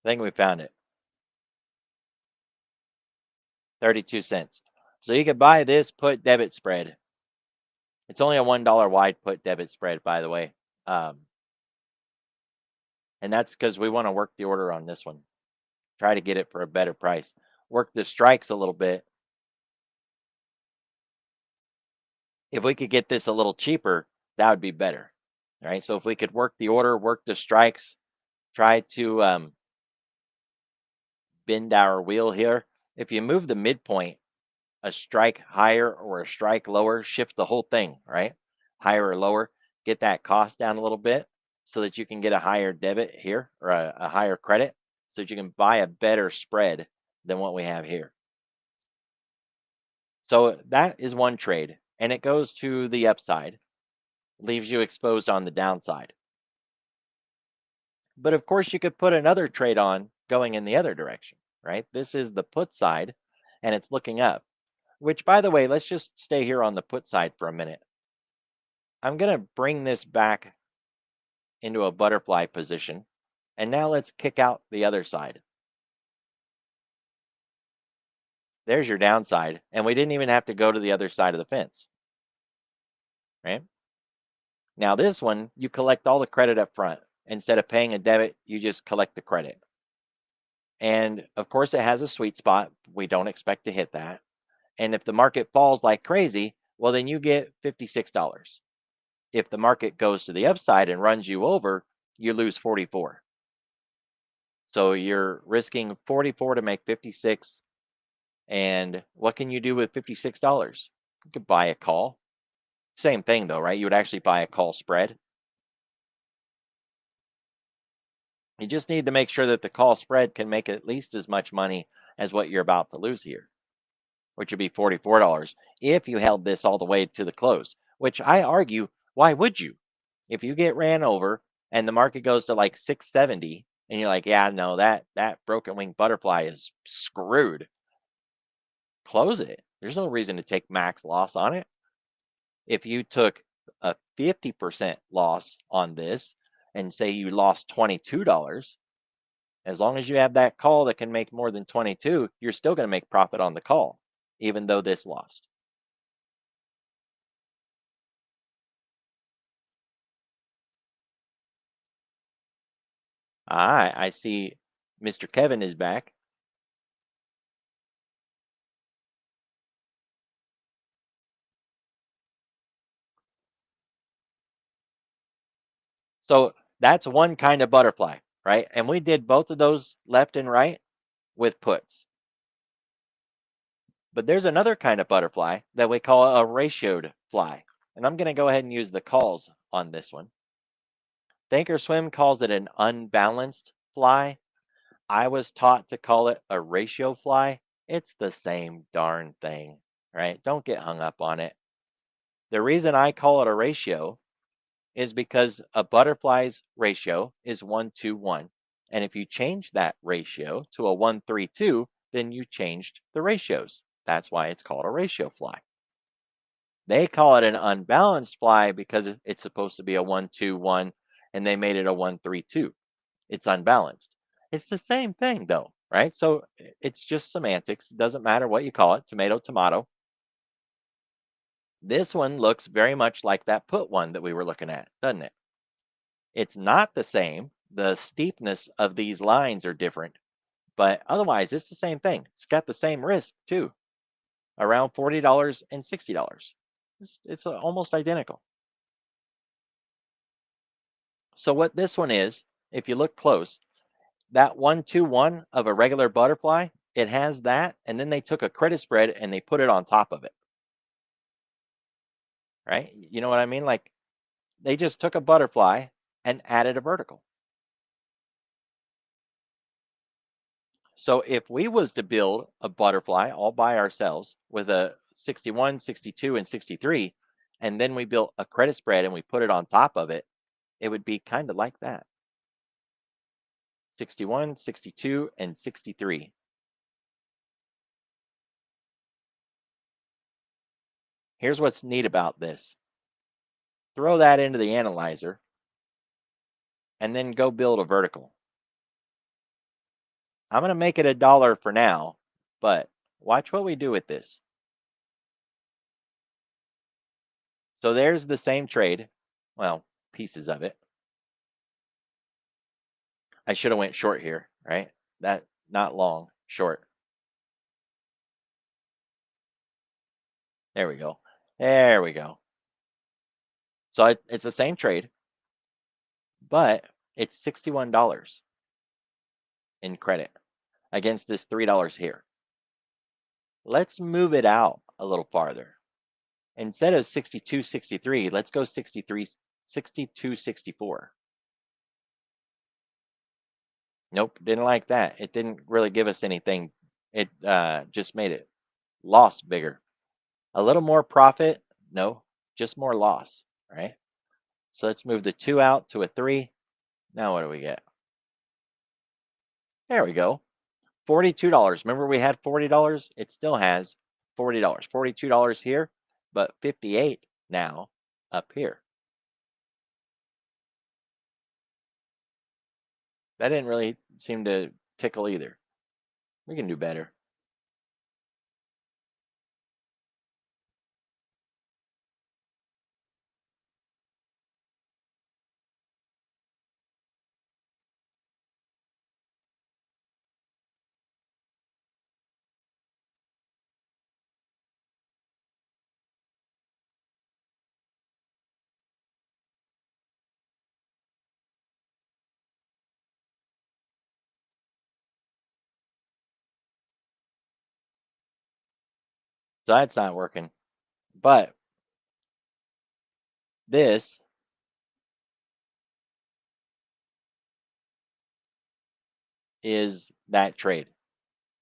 A: I think we found it. 32 cents. So you could buy this put debit spread. It's only a $1 wide put debit spread, by the way. Um, and that's because we want to work the order on this one. Try to get it for a better price. Work the strikes a little bit. If we could get this a little cheaper, that would be better. All right. So if we could work the order, work the strikes, try to bend our wheel here. If you move the midpoint a strike higher or a strike lower, shift the whole thing, right? Higher or lower, get that cost down a little bit so that you can get a higher debit here or a higher credit so that you can buy a better spread than what we have here. So that is one trade and it goes to the upside, leaves you exposed on the downside. But of course, you could put another trade on going in the other direction, right? This is the put side and it's looking up, which by the way, let's just stay here on the put side for a minute. I'm going to bring this back into a butterfly position. And now let's kick out the other side. There's your downside. And we didn't even have to go to the other side of the fence, right? Now, this one, you collect all the credit up front. Instead of paying a debit, you just collect the credit. And of course, it has a sweet spot. We don't expect to hit that. And if the market falls like crazy, well, then you get $56. If the market goes to the upside and runs you over, you lose 44. So you're risking 44 to make 56. And what can you do with $56? You could buy a call. Same thing though, right? You would actually buy a call spread. You just need to make sure that the call spread can make at least as much money as what you're about to lose here, which would be $44 if you held this all the way to the close, which I argue, why would you? If you get ran over and the market goes to like 670 and you're like, yeah, no, that broken wing butterfly is screwed. Close it. There's no reason to take max loss on it. If you took a 50% loss on this and say you lost $22, as long as you have that call that can make more than 22, you're still going to make profit on the call, even though this lost. I see Mr. Kevin is back. So that's one kind of butterfly, right? And we did both of those left and right with puts. But there's another kind of butterfly that we call a ratioed fly. And I'm going to go ahead and use the calls on this one. Thinkorswim calls it an unbalanced fly. I was taught to call it a ratio fly. It's the same darn thing, right? Don't get hung up on it. The reason I call it a ratio is because a butterfly's ratio is 1-to-1. And if you change that ratio to a 1-3-2, then you changed the ratios. That's why it's called a ratio fly. They call it an unbalanced fly because it's supposed to be a 1-2-1 and they made it a 1-3-2. It's unbalanced. It's the same thing though, right? So it's just semantics. It doesn't matter what you call it, tomato, tomato. This one looks very much like that put one that we were looking at, doesn't it? It's not the same. The steepness of these lines are different, but otherwise it's the same thing. It's got the same risk too, around $40 and $60. It's almost identical. So what this one is, if you look close, that 1-2-1 of a regular butterfly, it has that, and then they took a credit spread and they put it on top of it. Right? You know what I mean? Like they just took a butterfly and added a vertical. So if we was to build a butterfly all by ourselves with a 61, 62, and 63, and then we built a credit spread and we put it on top of it, it would be kind of like that. 61, 62, and 63. Here's what's neat about this. Throw that into the analyzer and then go build a vertical. I'm going to make it $1 for now, but watch what we do with this. So there's the same trade. Well, pieces of it. I should have went short here, right? That not long, short. There we go. There we go. So it's the same trade, but it's $61 in credit against this $3 here. Let's move it out a little farther. Instead of 62.63, let's go 62.64. Nope, didn't like that. It didn't really give us anything. It just made it loss bigger. A little more profit? No, just more loss, right? So let's move the 2 out to a 3. Now what do we get? There we go. $42. Remember we had $40? It still has $40. $42 here, but 58 now up here. That didn't really seem to tickle either. We can do better. So that's not working. But this is that trade.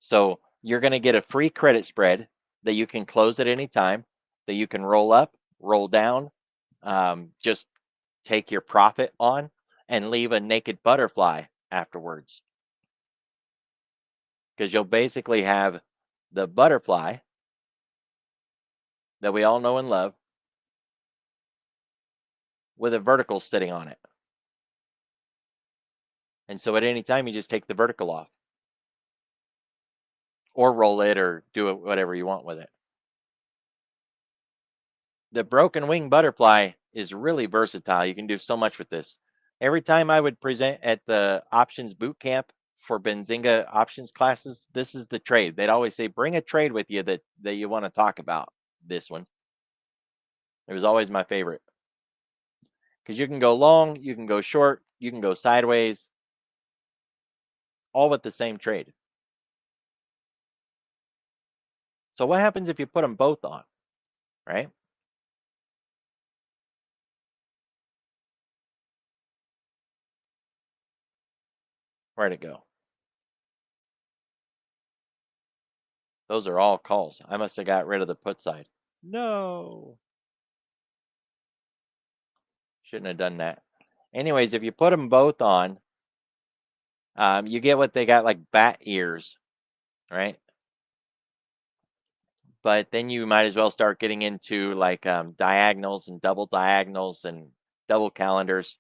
A: So you're going to get a free credit spread that you can close at any time, that you can roll up, roll down, just take your profit on, and leave a naked butterfly afterwards. Because you'll basically have the butterfly that we all know and love with a vertical sitting on it. And so at any time, you just take the vertical off or roll it or do it whatever you want with it. The broken wing butterfly is really versatile. You can do so much with this. Every time I would present at the options boot camp for Benzinga options classes, this is the trade. They'd always say, bring a trade with you that you want to talk about. This one. It was always my favorite. Because you can go long, you can go short, you can go sideways, all with the same trade. So what happens if you put them both on, right? Where'd it go? Those are all calls. I must have got rid of the put side. No. Shouldn't have done that. Anyways, if you put them both on, you get what they got, like bat ears, right? But then you might as well start getting into like diagonals and double calendars.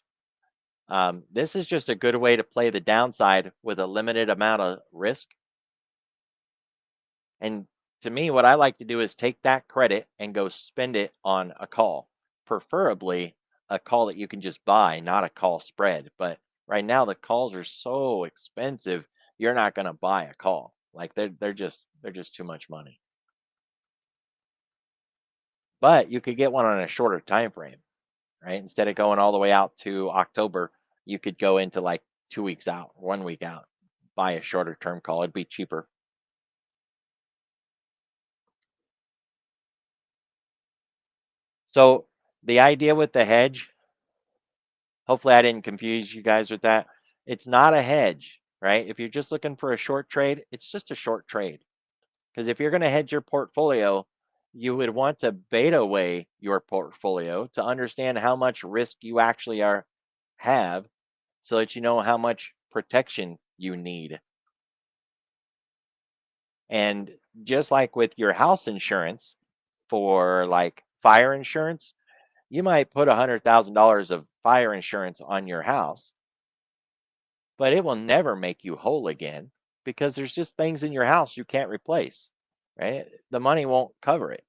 A: This is just a good way to play the downside with a limited amount of risk. And to me, what I like to do is take that credit and go spend it on a call, preferably a call that you can just buy, not a call spread. But right now, the calls are so expensive, you're not going to buy a call. Like they're just too much money. But you could get one on a shorter time frame, right? Instead of going all the way out to October, you could go into like 2 weeks out, 1 week out, buy a shorter term call. It'd be cheaper. So the idea with the hedge, hopefully I didn't confuse you guys with that. It's not a hedge, right? If you're just looking for a short trade, it's just a short trade. Because if you're going to hedge your portfolio, you would want to beta weigh your portfolio to understand how much risk you actually have so that you know how much protection you need. And just like with your house insurance for like fire insurance, you might put $100,000 of fire insurance on your house, but it will never make you whole again. because there's just things in your house you can't replace, right? The money won't cover it.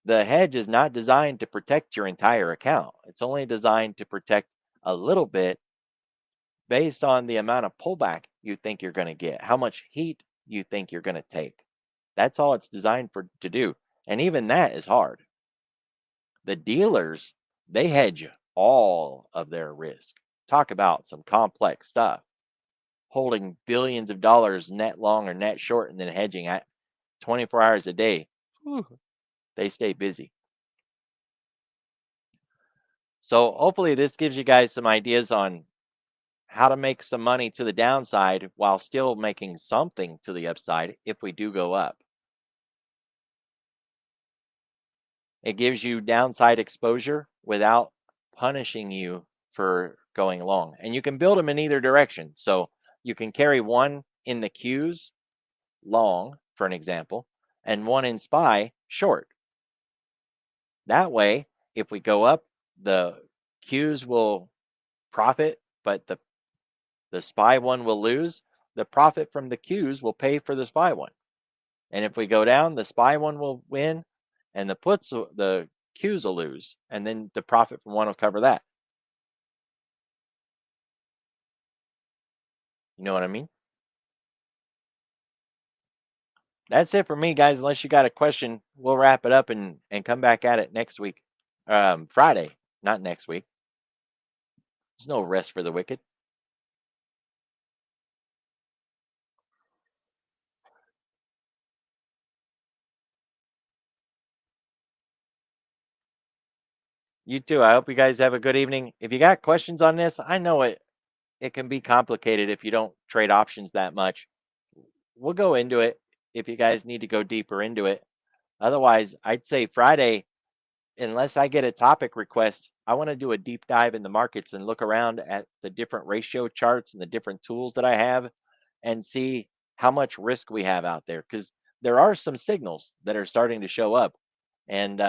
A: The hedge is not designed to protect your entire account. It's only designed to protect a little bit based on the amount of pullback you think you're going to get, how much heat you think you're going to take. That's all it's designed for to do. And even that is hard. The dealers, they hedge all of their risk. Talk about some complex stuff. Holding billions of dollars net long or net short and then hedging at 24 hours a day. Whew, they stay busy. So hopefully this gives you guys some ideas on how to make some money to the downside while still making something to the upside if we do go up. It gives you downside exposure without punishing you for going long. And you can build them in either direction. So you can carry one in the Qs long, for an example, and one in SPY short. That way, if we go up, the Qs will profit, but the SPY one will lose. The profit from the Qs will pay for the SPY one. And if we go down, the SPY one will win, and the Qs will lose, and then the profit from one will cover that. You know what I mean? That's it for me, guys. Unless you got a question, we'll wrap it up and come back at it next week, Friday, not next week. There's no rest for the wicked. You too. I hope you guys have a good evening. If you got questions on this, I know it can be complicated if you don't trade options that much. We'll go into it if you guys need to go deeper into it. Otherwise, I'd say Friday, unless I get a topic request, I want to do a deep dive in the markets and look around at the different ratio charts and the different tools that I have and see how much risk we have out there because there are some signals that are starting to show up and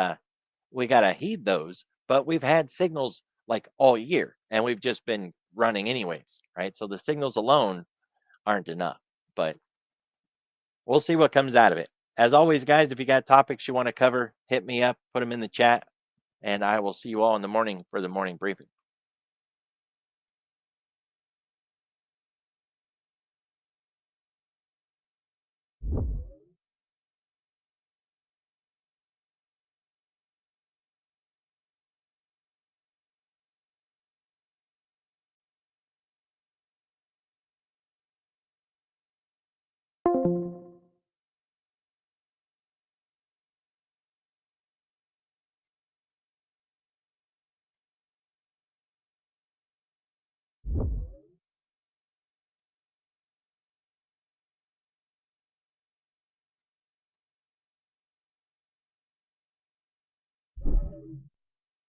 A: we got to heed those. But we've had signals like all year and we've just been running anyways, right? So the signals alone aren't enough, but we'll see what comes out of it. As always, guys, if you got topics you want to cover, hit me up, put them in the chat, and I will see you all in the morning for the morning briefing.